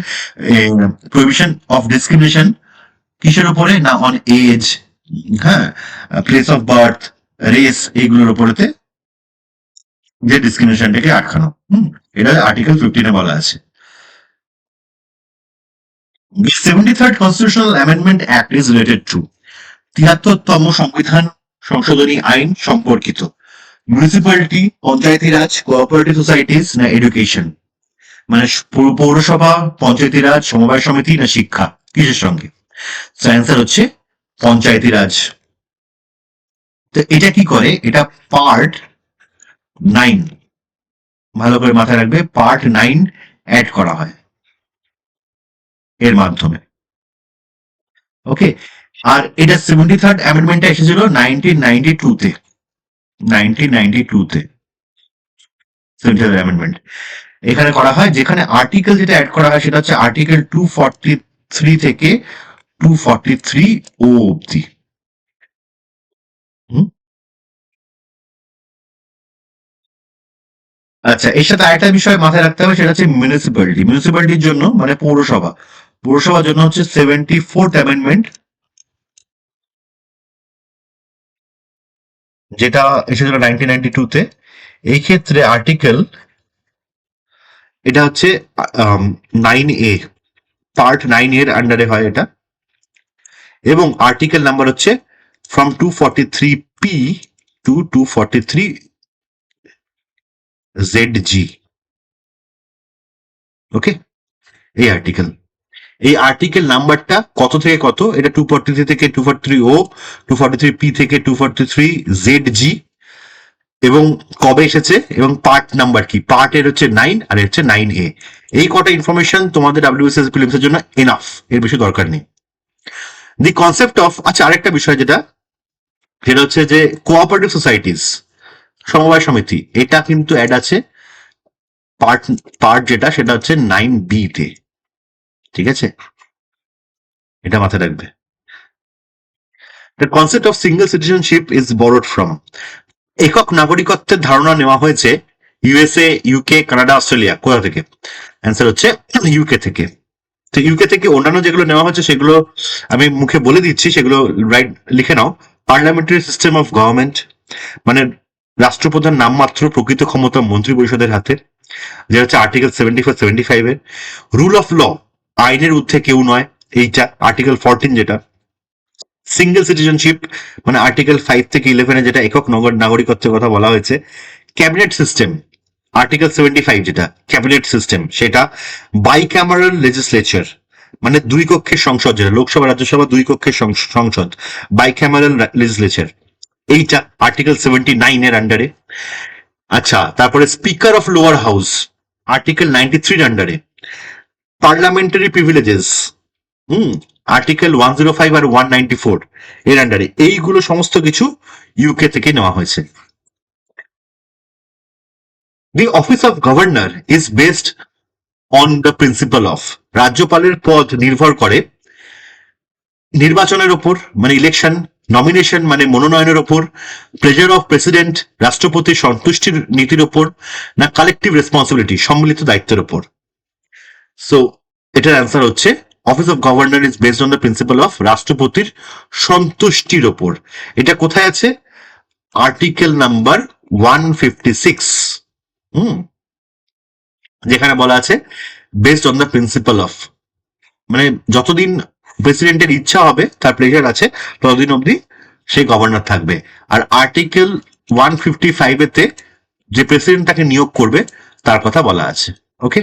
[SPEAKER 1] প্রহিবিশন অফ ডিসক্রিমিনেশন কিসের উপরে? না অন এজ, হ্যাঁ, প্লেস অফ বার্থ, রেস, এইগুলোর উপরেতে যে ডিসক্রিমিনেশনটাকে আটকানো। এটা আর্টিকেল 15-এ বলা আছে। The 73rd Constitutional Amendment Act is related to, 73তম সংবিধান সংশোধনী আইন সম্পর্কিত মিউনিসিপ্যালিটি, পঞ্চায়েতি রাজ, কোঅপারেটিভ সোসাইটিস, না এডুকেশন? মানে পৌরসভা, পঞ্চায়েতি রাজ, সমবায় সমিতি, না শিক্ষা, কিসের সঙ্গে? অ্যান্সার হচ্ছে পঞ্চায়েতি রাজ। তো এটা কি করে? এটা পার্ট 9, ভালো করে মাথায় রাখবে, পার্ট 9 অ্যাড করা হয় এর মাধ্যমে। ওকে, আর এটা 73rd অ্যামেন্ডমেন্টটা এসেছিল 1992-তে, 1992-তে 73rd অ্যামেন্ডমেন্ট এখানে করা হয়। যেখানে আর্টিকেল যেটা অ্যাড করা হয় সেটা হচ্ছে আর্টিকেল 243 থেকে 243 ও অব্দি। আচ্ছা, এর সাথে আরেকটা বিষয় মাথায় রাখতে হবে, সেটা হচ্ছে মিউনিসিপ্যালিটি। মিউনিসিপ্যালিটির জন্য মানে পৌরসভা, পৌরসভার জন্য হচ্ছে 74th অ্যামেন্ডমেন্ট, যেটা এসেছিল 1992-তে। এই ক্ষেত্রে আর্টিকেল, এটা হচ্ছে 9A, পার্ট 9 এর আন্ডারে হয় এটা, এবং আর্টিকেল নাম্বার হচ্ছে ফ্রম 243P টু 243ZG। ওকে, এই আর্টিকেল, এই আর্টিকেল নাম্বারটা কত থেকে কত, এটা 243 থেকে 243O, 243P থেকে 243ZG, এবং কবে এসেছে এবং পার্ট নাম্বার কি, পার্ট এর হচ্ছে 9 আর এর হচ্ছে 9A। এই কটা ইনফরমেশন তোমাদের WBCS প্রিলিমস এর জন্য এনাফ, এর বেশি দরকার নেই। দি কনসেপ্ট অফ, আচ্ছা আরেকটা বিষয় যেটা, সেটা হচ্ছে যে কোঅপারেটিভ সোসাইটিস, সমবায় সমিতি, এটা কিন্তু অ্যাড আছে পার্ট, পার্ট যেটা সেটা হচ্ছে 9B তে, ঠিক আছে, এটা মাথায় রাখবে। The concept of single citizenship is borrowed from, একক নাগরিকত্বের ধারণা নেওয়া হয়েছে USA, UK, কানাডা, অস্ট্রেলিয়া। কোথা থেকে? অ্যান্সার হচ্ছে ইউকে থেকে। তো ইউকে থেকে অন্যান্য যেগুলো নেওয়া হচ্ছে সেগুলো আমি মুখে বলে দিচ্ছি, সেগুলো রাইট লিখে নাও। পার্লামেন্টারি সিস্টেম অফ গভর্নমেন্ট, মানে রাষ্ট্রপ্রধান নামমাত্র, প্রকৃত ক্ষমতা মন্ত্রী পরিষদের হাতে, যেটা হচ্ছে আর্টিকেল 74-75 এর। রুল অফ ল, আইনের ঊর্ধ্বে কেউ নয়, এইটা আর্টিকেল 14 যেটা। সিঙ্গেল সিটিজেনশিপ মানে আর্টিকেল 5 থেকে 11 যেটা একক নাগরিকত্বের কথা বলা হয়েছে। ক্যাবিনেট সিস্টেম, আর্টিকেল 75 যেটা ক্যাবিনেট সিস্টেম, সেটা বাইক্যামারাল লেজিসলেচার, মানে দুই কক্ষের সংসদ, যেটা লোকসভা রাজ্যসভা দুই কক্ষের সংসদ, বাইক্যামারাল লেজিসলেচার, এইটা আর্টিকেল 79 এর আন্ডারে। আচ্ছা, তারপরে speaker of lower house, article 93 এর আন্ডারে। পার্লামেন্টারি প্রিভিলেজেস, আর্টিকেল 105 আর 194 এর আন্ডারে। এইগুলো সমস্ত কিছু ইউকে থেকে নেওয়া হয়েছে। The office of governor is based on the principal of, রাজ্যপালের পদ নির্ভর করে নির্বাচনের ওপর, মানে ইলেকশন, নমিনেশন মানে মনোনয়নের ওপর, প্রেজার অফ প্রেসিডেন্ট, রাষ্ট্রপতির সন্তুষ্টির নীতির ওপর, না কালেকটিভ রেসপন্সিবিলিটি, সম্মিলিত দায়িত্বের ওপর। সো এটার অ্যান্সার হচ্ছে office of governor is based on the principal of, রাষ্ট্রপতির সন্তুষ্টির ওপর। এটা কোথায় আছে? আর্টিকেল নাম্বার 156, যেখানে বলা আছে based on the principal of, মানে যতদিন প্রেসিডেন্টের ইচ্ছা হবে, তার প্লেজার আছে, ততদিন অবধি সেই গভর্নর থাকবে। আর আর্টিকেল 155 এতে যে প্রেসিডেন্ট তাকে নিয়োগ করবে তার কথা বলা আছে। ওকে,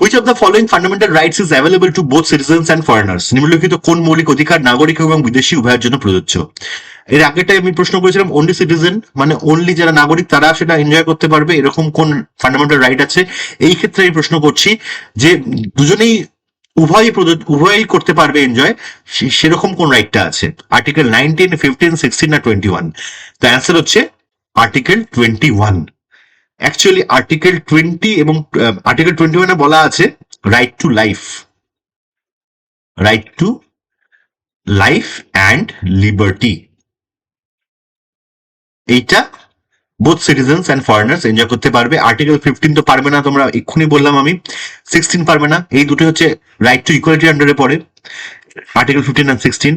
[SPEAKER 1] Which of the following fundamental rights is available to both citizens and foreigners? নিম্নলিখিত কোন মৌলিক অধিকার নাগরিক এবং বিদেশি উভয়ের জন্য প্রযোজ্য? এর আগেটাই আমি প্রশ্ন করেছিলাম, অনলি সিটিজেন মানে অনলি যারা নাগরিক তারা সেটা এনজয় করতে পারবে, এরকম কোন ফান্ডামেন্টাল রাইট আছে? এই ক্ষেত্রে আমি প্রশ্ন করছি যে দুজনেই উভয়ই করতে পারবে এনজয়, সেরকম কোন রাইটটা আছে? আর্টিকেল 19, 15, 16 না 21? তো অ্যান্সার হচ্ছে আর্টিকেল 21। অ্যাকচুয়ালি আর্টিকেল 20 এবং আর্টিকেল 21 বলা আছে right to life, right to life and liberty, এইটা both citizens and foreigners enjoy করতে পারবে। আর্টিকেল 15 তো পারবে না, তোমরা এক্ষুনি বললাম আমি। 16 পারবে না, এই দুটো হচ্ছে রাইট টু ইকুয়ালিটি আন্ডারে পড়ে, আর্টিকেল 15 অ্যান্ড 16।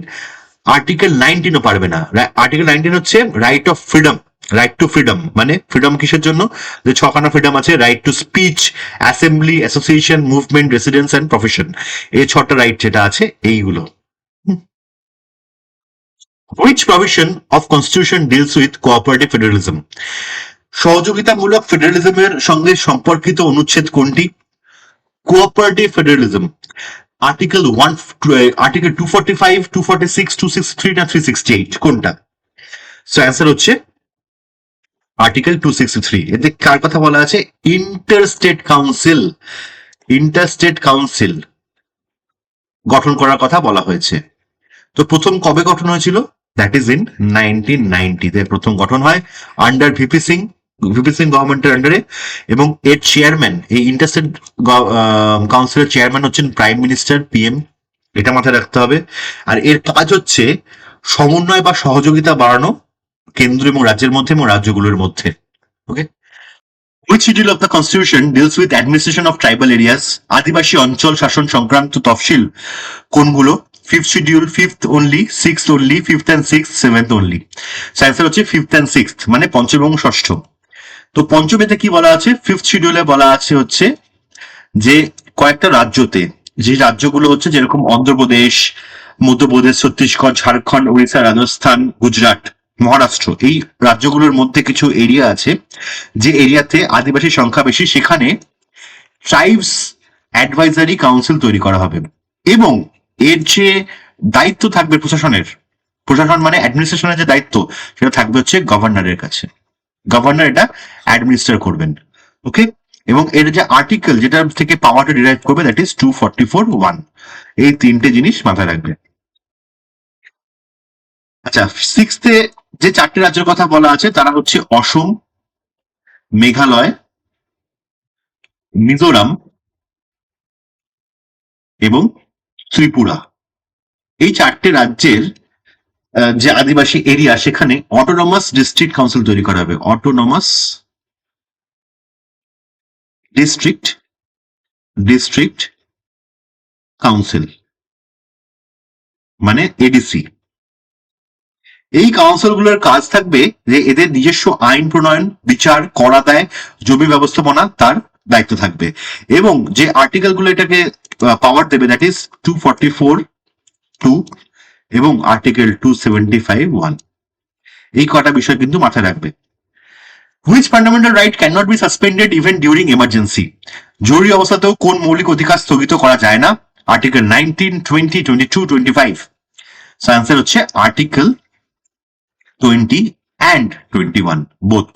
[SPEAKER 1] আর্টিকেল 19ও পারবে না। আর্টিকেল 19 হচ্ছে right of freedom, right to freedom, মানে ফ্রিডম কিসের জন্য? যে ছখানা ফ্রিডম আছে, right to speech, assembly, association, movement, residence and profession, এই ছটা রাইট যেটা আছে এইগুলো। Which provision of constitution deals with cooperative federalism? সহযোগিতামূলক ফেডারেলিজমের সঙ্গে সম্পর্কিত অনুচ্ছেদ কোনটি? কোঅপারেটিভ ফেডারেলিজম, আর্টিকেল 245, 246, 263 না 368 কোনটা? সো অ্যান্সার হচ্ছে আর্টিকেল 263। এতে কার কথা বলা আছে? ইন্টারস্টেট কাউন্সিল, ইন্টারস্টেট কাউন্সিল গঠন করার কথা বলা হয়েছে। তো প্রথম কবে গঠন হয়েছিল? দ্যাট ইজ ইন 1990 তে প্রথম গঠন হয় under VP Singh, VP Singh গভর্নমেন্টের আন্ডারে, এবং এর চেয়ারম্যান, এই ইন্টারস্টেট কাউন্সিলের চেয়ারম্যান হচ্ছেন প্রাইম মিনিস্টার, পিএম, এটা মাথায় রাখতে হবে। আর এর কাজ হচ্ছে সমন্বয় বা সহযোগিতা বাড়ানো কেন্দ্র এবং রাজ্যের মধ্যে এবং রাজ্যগুলোর মধ্যে। ওকে, Which schedule of the Constitution deals with administration of tribal areas? আদিবাসী অঞ্চল শাসন সংক্রান্ত তফসিল কোনগুলো? Fifth schedule, fifth only, sixth only, fifth and sixth, seventh only. Answer হচ্ছে ফিফথ অ্যান্ড সিক্সথ, মানে পঞ্চম এবং ষষ্ঠ। তো পঞ্চমেতে কি বলা আছে? ফিফথ শিডিউলে বলা আছে হচ্ছে যে কয়েকটা রাজ্যতে, যে রাজ্যগুলো হচ্ছে যেরকম অন্ধ্রপ্রদেশ, মধ্যপ্রদেশ, ছত্তিশগড়, ঝাড়খণ্ড, উড়িষ্যা, রাজস্থান, গুজরাট, মহারাষ্ট্র, এই রাজ্যগুলোর মধ্যে কিছু এরিয়া আছে যে এরিয়াতে আদিবাসী সংখ্যা বেশি, সেখানে ট্রাইবস অ্যাডভাইজারি কাউন্সিল তৈরি করা হবে, এবং এর যে দায়িত্ব থাকবে প্রশাসনের, প্রশাসন মানে অ্যাডমিনিস্ট্রেশনের যে দায়িত্ব, সেটা থাকবে হচ্ছে গভর্নরের কাছে। গভর্নর এটা অ্যাডমিনিস্টার করবেন। ওকে, এবং এর যে আর্টিকেল যেটা থেকে পাওয়ারটা ডিরাইভ করবে, দ্যাট ইজ 244(1). এই তিনটে জিনিস মাথায় রাখবে। আচ্ছা, সিক্সথে যে চারটে রাজ্যের কথা বলা আছে তারা হচ্ছে অসম, মেঘালয়, মিজোরাম এবং ত্রিপুরা। এই চারটে রাজ্যের যে আদিবাসী এরিয়া, সেখানে অটোনমাস ডিস্ট্রিক্ট কাউন্সিল তৈরি করা হবে। অটোনমাস ডিস্ট্রিক্ট কাউন্সিল, মানে এডিসি। এই কাউন্সিলগুলোর কাজ থাকবে যে এদের নিজস্ব আইন প্রণয়ন, বিচার, করা দায়, জমি ব্যবস্থাপনা তার দায়িত্ব থাকবে, এবং যে আর্টিকেলগুলো এটাকে পাওয়ার দেবে, দ্যাট ইজ 244(2) এবং আর্টিকেল 275(1). এই কটা বিষয় কিন্তু মাথায় রাখবে। Which fundamental right can not be suspended even during emergency? জরুরি অবস্থাতেও কোন মৌলিক অধিকার স্থগিত করা যায় না? আর্টিকেল 19, 20, 22, 25। আনসার হচ্ছে আর্টিকেল 20 and 21, বোথ।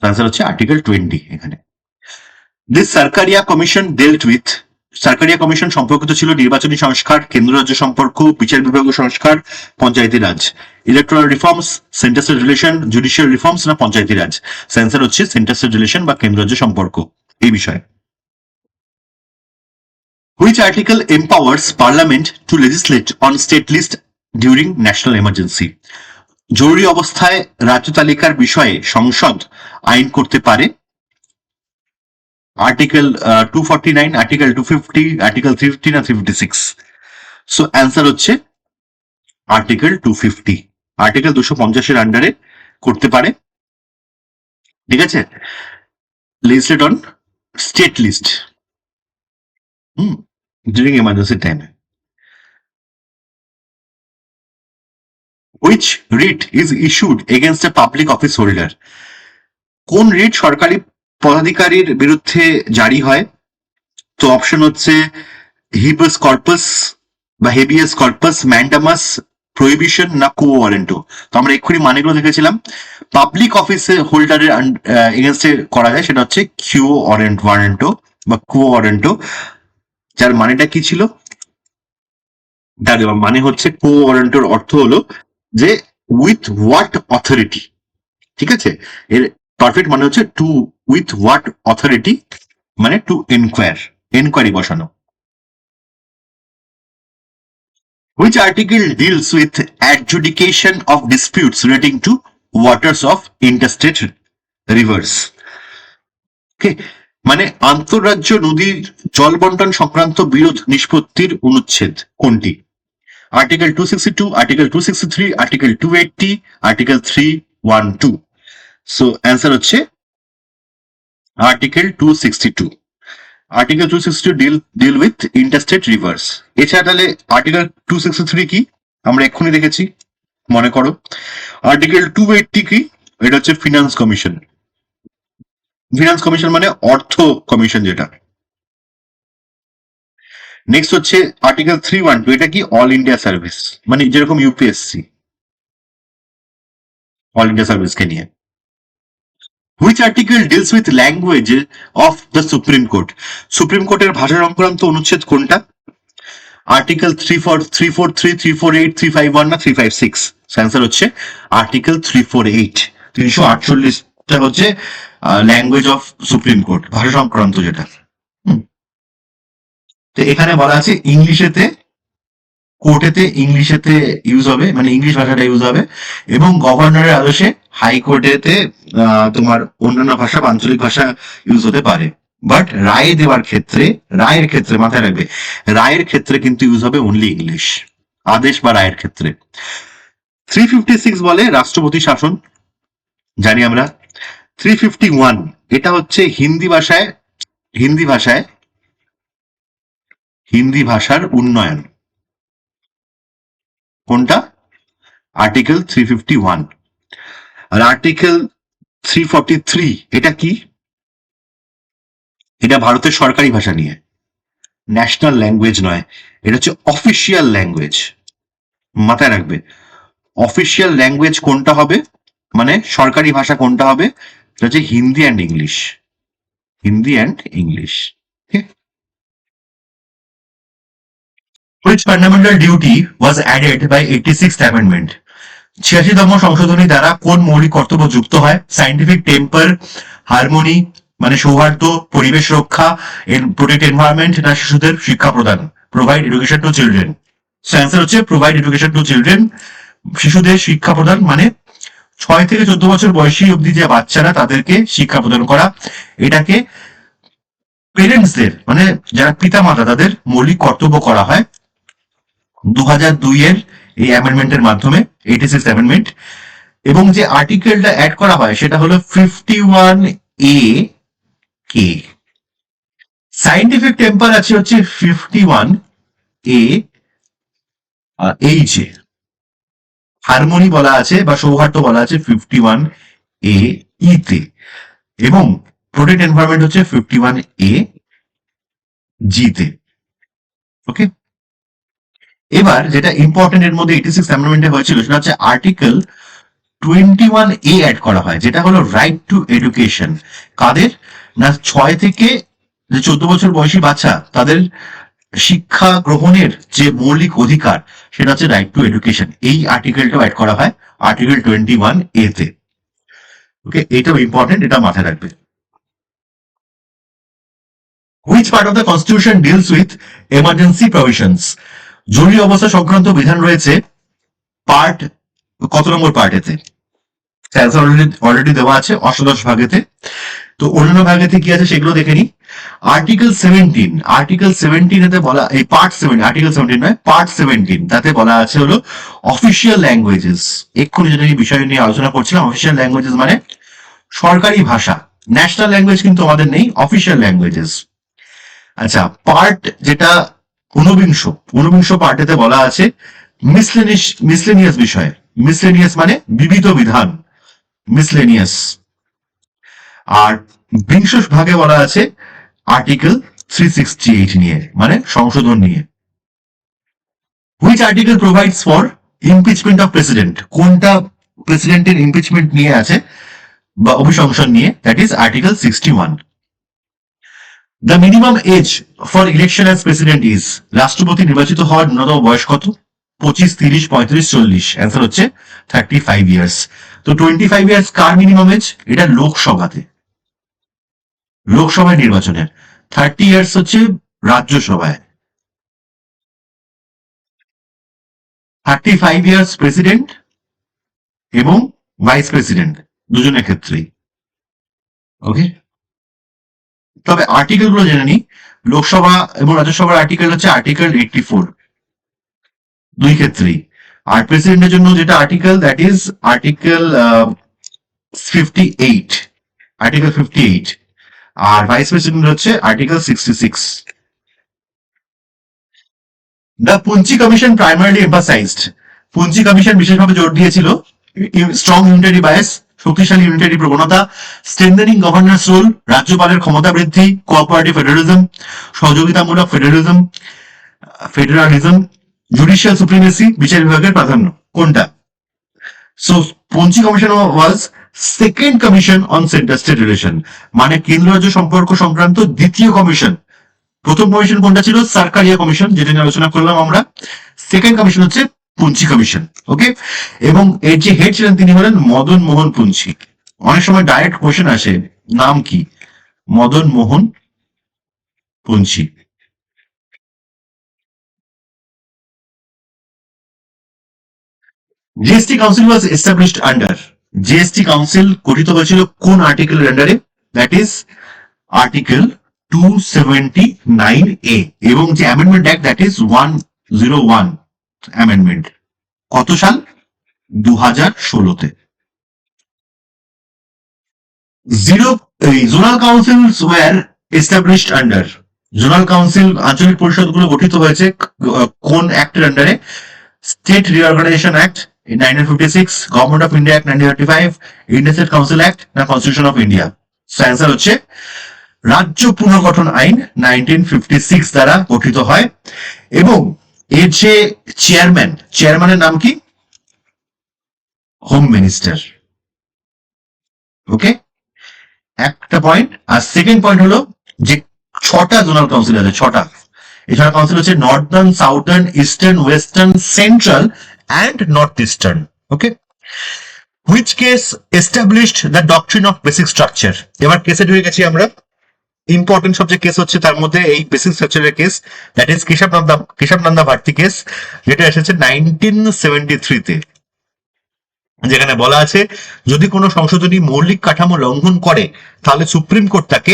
[SPEAKER 1] আনসার হচ্ছে আর্টিকেল 20 এখানে। This Sarkaria commission ডেল্ট with, Sarkaria commission সম্পর্কিত ছিল নির্বাচনী সংস্কার, কেন্দ্র রাজ্য সম্পর্ক, বিচার বিভাগীয় সংস্কার, Panchayati Raj. Electoral reforms, centre state relation, judicial reforms না পঞ্চায়েতি রাজ? আনসার হচ্ছে সেন্টার স্টেট রিলেশন বা কেন্দ্র রাজ্য সম্পর্ক এই বিষয়ে। Which article empowers Parliament to legislate on state list during national emergency? জরুরি অবস্থায় রাজ্য তালিকার বিষয়ে সংসদ আইন করতে পারে। আর্টিকেল 249, আর্টিকেল 250, আর্টিকেল 350 না 356? সো অ্যান্সার হচ্ছে আর্টিকেল 250। আর্টিকেল 250-এর আন্ডারে করতে পারে, ঠিক আছে, listed on state list during emergency time. Which writ is issued against a public office holder? কোন রিট সরকারি পদাধিকারীর বিরুদ্ধে জারি হয়? তো অপশন হচ্ছে হিবিয়াস কর্পাস বা হেবিয়াস কর্পাস, ম্যান্ডামাস, প্রহিবিশন না কো ওয়ারেন্টো? তো আমরা এক্ষুনি মানেগুলো দেখেছিলাম। পাবলিক অফিসে হোল্ডারের এগেনস্টে করা যায়, সেটা হচ্ছে কিউ ওয়ারেন্টো বা কো ওয়ারেন্টো, যার মানেটা কি ছিল? তার মানে হচ্ছে কো ওয়ারেন্টোর অর্থ হলো যে উইথ হোয়াট অথরিটি, ঠিক আছে, এর পারফেক্ট মানে হচ্ছে টু উইথ হোয়াট অথরিটি, মানে টু এনকোয়ারি বসানো। Which article deals with adjudication of disputes relating to waters of interstate rivers? Okay, মানে আন্তঃরাজ্য নদীর জল বন্টন সংক্রান্ত বিরোধ নিষ্পত্তির অনুচ্ছেদ কোনটি? Article 262, article 263, article 280, article 312? So answer হচ্ছে article 262। Article 262 deal with interstate rivers. এছাড়া তাহলে আর্টিকেল 263 কি? আমরা এক্ষুনি দেখেছি, মনে করো। আর্টিকেল 280 কি? এটা হচ্ছে ফিনান্স কমিশন। ফিনান্স কমিশন মানে অর্থ কমিশন যেটা। নেক্সট হচ্ছে আর্টিকেল 312, এটা কি? অল ইন্ডিয়া সার্ভিস, মানে যেরকম ইউপিএসসি, অল ইন্ডিয়া সার্ভিসকে নিয়ে। Which article deals with language of the supreme court? Supreme কোর্টের ভাষা সংক্রান্ত অনুচ্ছেদ কোনটা? আর্টিকেল 343, 348, 351 না 356? অ্যান্সার হচ্ছে আর্টিকেল 348। 348টা হচ্ছে ল্যাঙ্গুয়েজ অফ সুপ্রিম কোর্ট, ভাষা সংক্রান্ত যেটা। তো এখানে বলা আছে ইংলিশেতে, কোর্টেতে ইংলিশেতে ইউজ হবে, মানে ইংলিশ ভাষাটা ইউজ হবে, এবং গভর্নরের আদেশে হাইকোর্টেতে তোমার অন্যান্য ভাষা বা আঞ্চলিক ভাষা ইউজ হতে পারে। বাট রায় দেওয়ার ক্ষেত্রে, রায়ের ক্ষেত্রে মাথায় রাখবে, রায়ের ক্ষেত্রে কিন্তু ইউজ হবে অনলি ইংলিশ, আদেশ বা রায়ের ক্ষেত্রে। 356 বলে রাষ্ট্রপতি শাসন, জানি আমরা। 351 এটা হচ্ছে হিন্দি ভাষায়, হিন্দি ভাষায়, হিন্দি ভাষার উন্নয়ন। কোনটা? আর্টিকেল 351। আর আর্টিকেল 343 এটা কি? এটা ভারতের সরকারি ভাষা নিয়ে, ন্যাশনাল ল্যাঙ্গুয়েজ নয়, এটা হচ্ছে অফিসিয়াল ল্যাঙ্গুয়েজ। মাথায় রাখবে, অফিসিয়াল ল্যাঙ্গুয়েজ কোনটা হবে, মানে সরকারি ভাষা কোনটা হবে, এটা হচ্ছে Hindi and English, Hindi and English. Which fundamental duty was added by 86th amendment? 86তম সংশোধনী দ্বারা কোন মৌলিক কর্তব্য যুক্ত হয়? সায়েন্টিফিক টেম্পার, হারমোনি মানে সৌহার্দ্য, পরিবেশ রক্ষা, প্রোটেক্ট এনভায়রনমেন্ট, না শিশুদের শিক্ষা প্রদান, provide education to children. So answer হচ্ছে প্রোভাইড এডুকেশন টু চিলড্রেন, শিশুদের শিক্ষা প্রদান, মানে 6 থেকে 14 বছর বয়সী অবধি যে বাচ্চারা তাদেরকে শিক্ষা প্রদান করা। এটাকে পেরেন্টসদের মানে যারা পিতা মাতা তাদের মৌলিক কর্তব্য করা হয় 2002 এর এই অ্যামেন্ডমেন্টের মাধ্যমে, 86 অ্যামেন্ডমেন্ট। এবং যে আর্টিকেলটা অ্যাড করা হয় সেটা হলো 51A কে। সায়েন্টিফিক টেম্পার আছে হচ্ছে 51A এইচ এ, হারমোনি বলা আছে বা সৌহার্দ্য বলা আছে 51A ই তে, এবং প্রোটেক্ট এনভায়রনমেন্ট হচ্ছে 51A জি তে। ওকে, এবার যেটা ইম্পর্টেন্ট এর মধ্যে 86 অ্যামেন্ডমেন্টে হয়েছিল সেটা হচ্ছে আর্টিকেল 21A অ্যাড করা হয়, যেটা হলো রাইট টু এডুকেশন। কাদের? না 6 থেকে 14 বছর বয়সী বাচ্চা তাদের শিক্ষা গ্রহণের যে মৌলিক অধিকার সেটা হচ্ছে রাইট টু এডুকেশন। এই আর্টিকেলটাও অ্যাড করা হয় আর্টিকেল 21A তে। ওকে, এটাও ইম্পর্টেন্ট, এটা মাথায় রাখবে। Which part of the constitution deals with emergency provisions? জরুরি অবস্থা সংক্রান্ত বিধান রয়েছে পার্ট কত নম্বর পার্টেতে? অলরেডি দেওয়া আছে অষ্টাদশ ভাগেতে। তো অন্যান্য ভাগেতে কি আছে সেগুলো দেখে নি। আর্টিকেল 17, আর্টিকেল 17 এতে বলা, এই পার্ট 7, আর্টিকেল 17 নয়, পার্ট 17 তাতে বলা আছে হলো অফিসিয়াল ল্যাঙ্গুয়েজেস। এক্ষুনি যেটা এই বিষয় নিয়ে আলোচনা করছিলাম, অফিসিয়াল ল্যাঙ্গুয়েজেস মানে সরকারি ভাষা, ন্যাশনাল ল্যাঙ্গুয়েজ কিন্তু আমাদের নেই, অফিসিয়াল ল্যাঙ্গুয়েজেস। আচ্ছা, পার্ট যেটা 19 পার্টেতে বলা আছে মিসলেনিয়াস বিষয়, মিসলেনিয়াস মানে বিবিধ বিধান, মিসলেনিয়াস। আর 20 ভাগে বলা আছে আর্টিকেল 368 নিয়ে, মানে সংশোধন নিয়ে। Which article provides for impeachment of president? কোনটা প্রেসিডেন্টের ইমপিচমেন্ট নিয়ে আছে বা অভিশংসন নিয়ে? That is article 61। The minimum age for election as president is, রাষ্ট্রপতি নির্বাচিত হওয়ার ন্যূনতম বয়স কত? 25, 30, 35, 40। অ্যান্সার হচ্ছে 35 ইয়ার্স। তো 25 ইয়ার্স কার মিনিমাম এজ? এটা লোকসভাতে, লোকসভায় নির্বাচনের। 30 ইয়ার্স হচ্ছে রাজ্যসভায়। 35 ইয়ার্স প্রেসিডেন্ট এবং ভাইস প্রেসিডেন্ট দুজনের ক্ষেত্রেই। ওকে, তবে আর্টিকেল গুলো জেনে নি। লোকসভা এবং রাজ্যসভার আর্টিকেল হচ্ছে আর্টিকেল 84 দুই ক্ষেত্রেই। আর প্রেসিডেন্টের জন্য যেটা article, that is article 58, article 58। আর ভাইস প্রেসিডেন্ট হচ্ছে article 66। The Punchhi commission primarily emphasised, Punchhi commission বিশেষভাবে জোর দিয়েছিল স্ট্রং ইউনিটারি বায়াস, শক্তিশালী ইউনিটারি প্রবণতা, স্ট্রেনথেনিং গভর্নেন্স রোল, রাজ্যপালের ক্ষমতা বৃদ্ধি, কোঅপারেটিভ ফেডারেলিজম, সহযোগিতামূলক ফেডারালিজম, জুডিশিয়াল সুপ্রিমেসি, বিচার বিভাগের প্রাধান্য। কোনটা? So Punchhi commission was second commission on centre state relation, মানে কেন্দ্র রাজ্য সম্পর্ক সংক্রান্ত দ্বিতীয় কমিশন প্রথম কমিশন কোনটা ছিল? সরকারিয়া কমিশন, যেটা নিয়ে আলোচনা করলাম আমরা। সেকেন্ড কমিশন হচ্ছে পুঞ্চি কমিশন। ওকে, এবং এর যে হেড ছিলেন তিনি হলেন মদন মোহন পুঞ্চি। অনেক সময় ডাইরেক্ট কোশ্চেন আসে, নাম কি? Madan Mohan Punchhi. GST council was established under, GST council গঠিত হয়েছিল কোন আর্টিকেলের আন্ডারে? দ্যাট ইজ আর্টিকেল 279A, এবং যে amendment act that is 101 amendment. কত সাল? 2016-তে। Zonal councils were established under, zonal council আঞ্চলিক পরিষদগুলো গঠিত হয়েছে কোন অ্যাক্টের আন্ডারে? State reorganisation act 1956, government of India act 1935, Indian state council act না কনস্টিটিউশন অফ ইন্ডিয়া? অ্যান্সার হচ্ছে রাজ্য পুনর্গঠন আইন 1956 দ্বারা গঠিত হয়। এবং এর যে চেয়ারম্যানের নাম কি? Home minister. ওকে, একটা পয়েন্ট। আর সেকেন্ড পয়েন্ট হলো যে 6টা জোনাল কাউন্সিল আছে, 6টা। এছাড়া কাউন্সিল হচ্ছে Northern, southern, eastern, western, central and north eastern. Okay, which case established the doctrine of basic structure? এবার কেসে ঢুকে গেছি আমরা। ইম্পর্টেন্ট সবচেয়ে কেস হচ্ছে তার মধ্যে এই বেসিক স্ট্রাকচারের case, that is Keshav Nanda Bharati case, যেটা এসেছে 1973-তে, যেখানে বলা আছে যদি কোনো সংশোধনী মৌলিক কাঠামো লঙ্ঘন করে তাহলে সুপ্রিম কোর্ট তাকে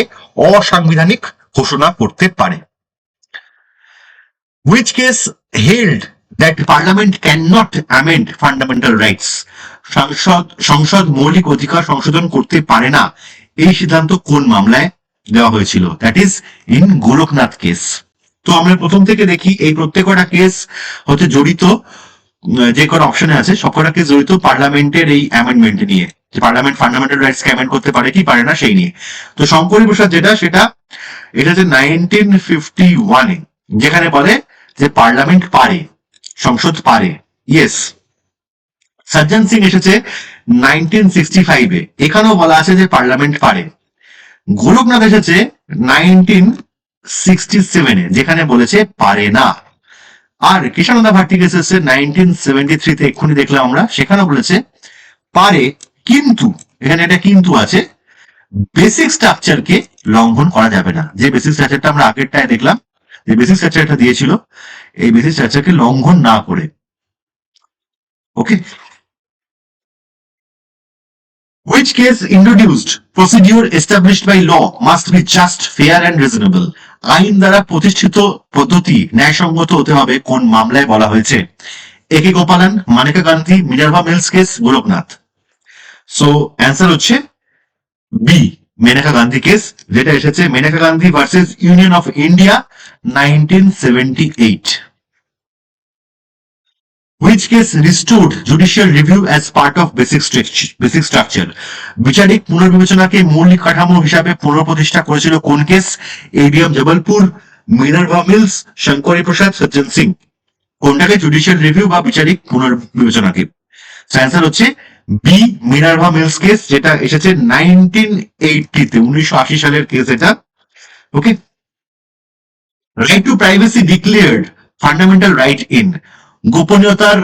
[SPEAKER 1] অসাংবিধানিক ঘোষণা করতে পারে। Which case held that parliament cannot amend fundamental rights? সংসদ মৌলিক অধিকার সংশোধন করতে পারে না, এই সিদ্ধান্ত কোন মামলায় দেওয়া হয়েছিল? That is in Golaknath case. তো আমরা প্রথম থেকে দেখি এই প্রত্যেকটা কেস হতে জড়িত, যে কটা অপশনে আছে সবকটা কেস জড়িত পার্লামেন্টের এই অ্যামেন্ডমেন্ট নিয়ে, যে পার্লামেন্ট ফান্ডামেন্টাল রাইটস কে অ্যামেন্ড করতে পারে কি পারে না সেই নিয়ে। তো শঙ্করী প্রসাদ এটা হচ্ছে 1951-এ, যেখানে বলে যে পার্লামেন্ট পারে, সংসদ পারে। ইয়েস। সজ্জন সিং এসেছে 1965-এ, এখানেও বলা আছে যে পার্লামেন্ট পারে। গোলকনাথ এসেছে 1967-এ, যেখানে বলেছে পারে না। আর কেশানন্দা ভারতী কেস এসেছে 1973-তে, এক্ষুনি দেখলাম আমরা, সেখানে বলেছে পারে, কিন্তু এখানে একটা কিন্তু আছে, বেসিক স্ট্রাকচারকে লঙ্ঘন করা যাবে না। যে বেসিক স্ট্রাকচারটা আমরা আগেরটায় দেখলাম, যে বেসিক স্ট্রাকচারটা দিয়েছিল, এই বেসিক স্ট্রাকচারকে লঙ্ঘন না করে। ওকে, which case introduced procedure established by law must be just, fair and reasonable? আইন দ্বারা প্রতিষ্ঠিত পদ্ধতি ন্যায়সঙ্গত হতে হবে, কোন মামলায় বলা হয়েছে? A K Gopalan, Maneka Gandhi, Minerva Mills case, Golaknath. So answer হচ্ছে বি, মেনকা গান্ধী কেস, যেটা এসেছে Menaka Gandhi versus union of India 1978। Which case restored judicial review as part of basic structure? বিচারিক পুনর্বিবেচনাকে মৌলিক কাঠামো হিসাবে পুনঃপ্রতিষ্ঠা করেছিল কোন কেস? এডিএম জবলপুর, মিনার্ভা মিলস, শঙ্করী প্রসাদ, সজ্জন সিং। কোনটাকে? জুডিশিয়াল রিভিউ বা বিচারিক পুনর্বিবেচনাকে। অ্যান্সার হচ্ছে বি, মিনার্ভা মিলস কেস, যেটা এসেছে 1980-তে, 1980 সালের কেস এটা। Okay, right to privacy declared fundamental right in, গোপনীয়তার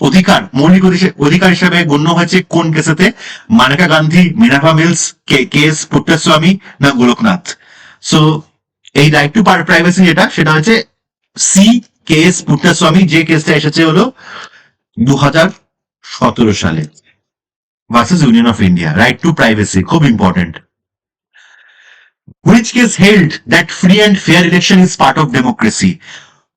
[SPEAKER 1] অধিকার মৌলিক অধিকার হিসেবে গণ্য হয়েছে কোন কেসেতে? মানেকা গান্ধী, মিনার্ভা মিলস, কেস পুট্টাস্বামী না গোলকনাথ? সো এই রাইট টু প্রাইভেসি যেটা, সেটা হচ্ছে সি, কেস পুট্টাস্বামী, যে কেসটা এসেছে হলো 2017 সালে versus union of India. Right to privacy খুব important. Which case held that free and fair election is part of democracy?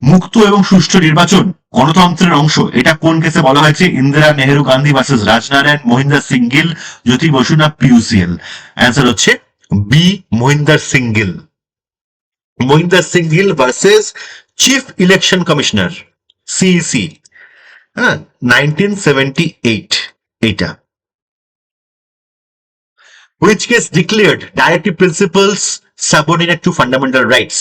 [SPEAKER 1] মুক্ত এবং সুষ্ঠু নির্বাচন গণতন্ত্রের অংশ, এটা কোন কেসে বলা হয়েছে? ইন্দিরা নেহেরু গান্ধী ভার্সেস রাজনারায়ণ, মহিন্দর সিং গিল, জ্যোতি বসু না পিউসিএল? অ্যান্সার হচ্ছে B, Mohinder Singh Gill. Mohinder Singh Gill versus chief election commissioner, CEC, হ্যাঁ, 1978 এইটা। Which case declared directive principles subordinate to fundamental rights?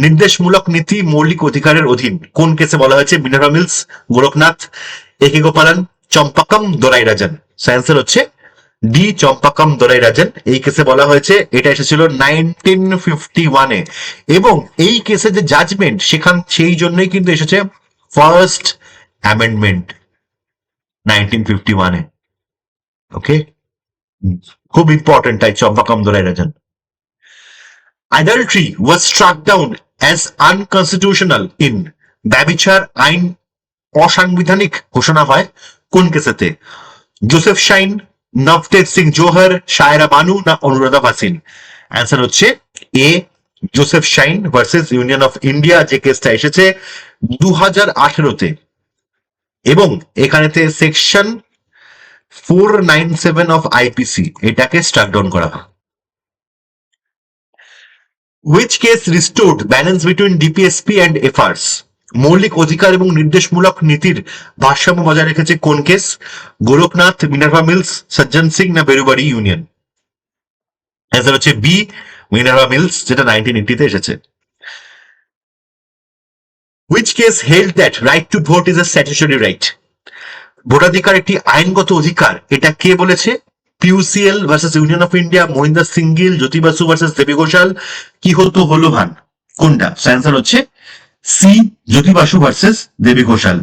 [SPEAKER 1] নির্দেশমূলক নীতি মৌলিক অধিকারের অধীন, কোন কেসে বলা হয়েছে? মিনার্ভা মিলস, গোলকনাথ, একে গোপালন, চম্পাকম, দোরাই রাজন। অ্যান্সার হচ্ছে ডি চম্পাকম দোরাইরাজন। এই কেসে বলা হয়েছে এটা এসেছিল 1951-এ, এবং এই কেসে যে জাজমেন্ট সেই জন্যই কিন্তু এসেছে ফার্স্ট অ্যামেন্ডমেন্ট 1951-এ। ওকে, খুব ইম্পর্টেন্ট তাই চম্পাকম দোরাইরাজন। Adultery was struck down as unconstitutional in ব্যভিচার আইন অসাংবিধানিক ঘোষণা হয় কোন কেসেতে? জোসেফ শাইন, নভতেজ সিং জোহর, শায়রা বানু না অনুরাধা ভাসিন? অ্যান্সার হচ্ছে A, Joseph Shine versus union of India, যে কেসটা এসেছে 2018-তে, এবং এখানেতে সেকশন 497 অফ আইপিসি এটাকে স্ট্রাক ডাউন করা হয়। Which case restored balance between DPSP and FRs? মৌলিক অধিকার এবং নির্দেশমূলক নীতির ভারসাম্য বজায় রেখেছে কোন কেস? গোরখনাথ, মিনার্ভা মিলস, সজ্জন সিং না বেরুবাড়ি ইউনিয়ন? অ্যান্সার হচ্ছে বি, মিনার্ভা মিলস, যেটা 1980-তে এসেছে। Which case held that right to vote is a statutory right? ভোটাধিকার একটি আইনগত অধিকার, এটা কে বলেছে? PUCL versus union of India, Mahinder Singh Gill, Jyoti Basu versus Debi Ghosal, কি হতো হলো ভান, কোনটা? অ্যান্সার হচ্ছে সি, জ্যোতি বাসু ভার্সেস দেবী ঘোষাল।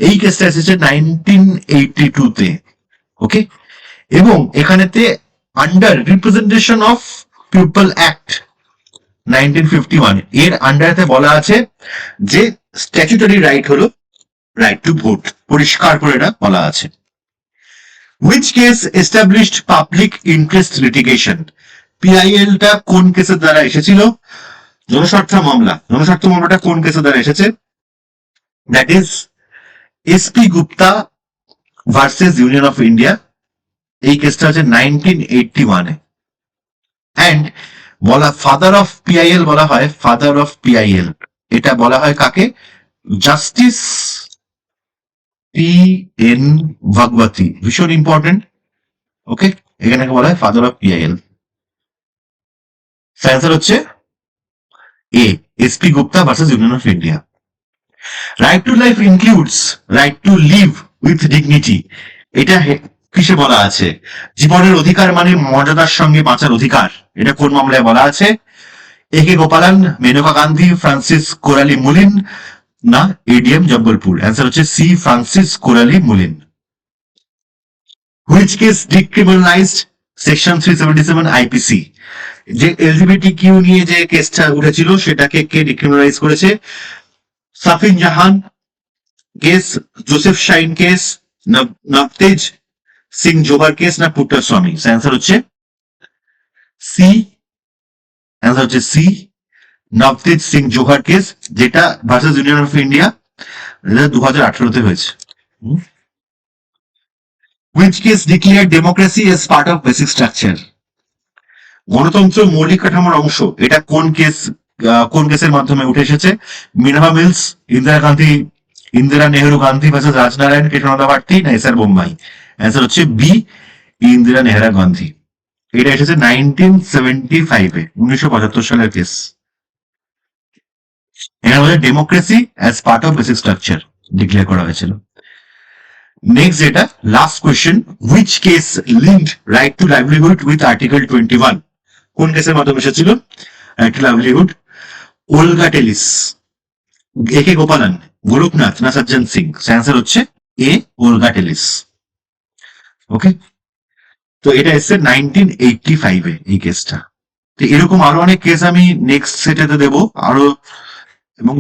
[SPEAKER 1] এই কেসটা এসেছে 1982-তে। ওকে, এবং এখানেতে under representation of people act 1951 এর আন্ডারেতে বলা আছে যে স্ট্যাচুটরি রাইট হলো রাইট টু ভোট, পরিষ্কার করে এটা বলা আছে। Which case established public interest litigation? PIL টা কোন কেসের দ্বারা এসেছিল? জনস্বার্থ মামলা। জনস্বার্থ মামলাটা কোন কেসের দ্বারা এসেছে? That is SP Gupta versus union of India. এই কেসটা হচ্ছে 1981-এ। অ্যান্ড বলা ফাদার অফ পিআইএল বলা হয়, ফাদার অফ পিআইএল এটা বলা হয় কাকে? জাস্টিস পি এন ভাগবতী, ভীষণ ইম্পর্টেন্ট। ওকে, এখানে বলা হয় ফাদার অফ পিআইএল। অ্যান্সার হচ্ছে A, SP Gupta versus union of India. Right to life includes right to live with dignity, এটা কিসে বলা আছে? জীবনের অধিকার মানে মর্যাদার সঙ্গে বাঁচার অধিকার, এটা কোন মামলায় বলা আছে? A K Gopalan, Maneka Gandhi, Francis Coralie Mullin না এডিএম জব্বলপুর? অ্যান্সার হচ্ছে C, Francis Coralie Mullin. Which case decriminalised section 377 IPC? যে এলজিবিটি কিউ নিয়ে যে কেসটা উঠেছিল সেটাকে কে ডিক্রিমিনালাইজ করেছে? Shafin Jahan case, Joseph Shine case, Navtej Singh Johar case না পুট্টাস্বামী? অ্যান্সার হচ্ছে সি, অ্যান্সার হচ্ছে সি, নভতেজ সিং জোহর কেস, যেটা ভার্সেস ইউনিয়ন অফ ইন্ডিয়া 2018-তে হয়েছে। Which case declared democracy as part of basic structure? গণতন্ত্র মৌলিক কাঠামোর অংশ, এটা কোন কেসের মাধ্যমে উঠে এসেছে? Minerva Mills, Indira Nehru Gandhi versus Rajnarayan Krishnadas Bharati না এসআর বোম্মাই? অ্যান্সার হচ্ছে বি, ইন্দিরা নেহরু গান্ধী। এটা এসেছে 1975-এ, 1975 সালের কেস। এখানে বলে democracy as part of basic structure declare করা হয়েছিল। নেক্সট যেটা last question, which case linked right to livelihood with article 21? কোন কেসের মাধ্যমে এসেছিল right to livelihood? Olga Tellis, A K Gopalan, Gorakhnath না সজ্জন সিং? অ্যান্সার হচ্ছে এ, ওলগা টেলিস। ওকে, তো এটা এসছে 1985-এ এই কেসটা। তো এরকম আরো অনেক কেস আমি নেক্সট সেটেতে দেবো আরো, এবং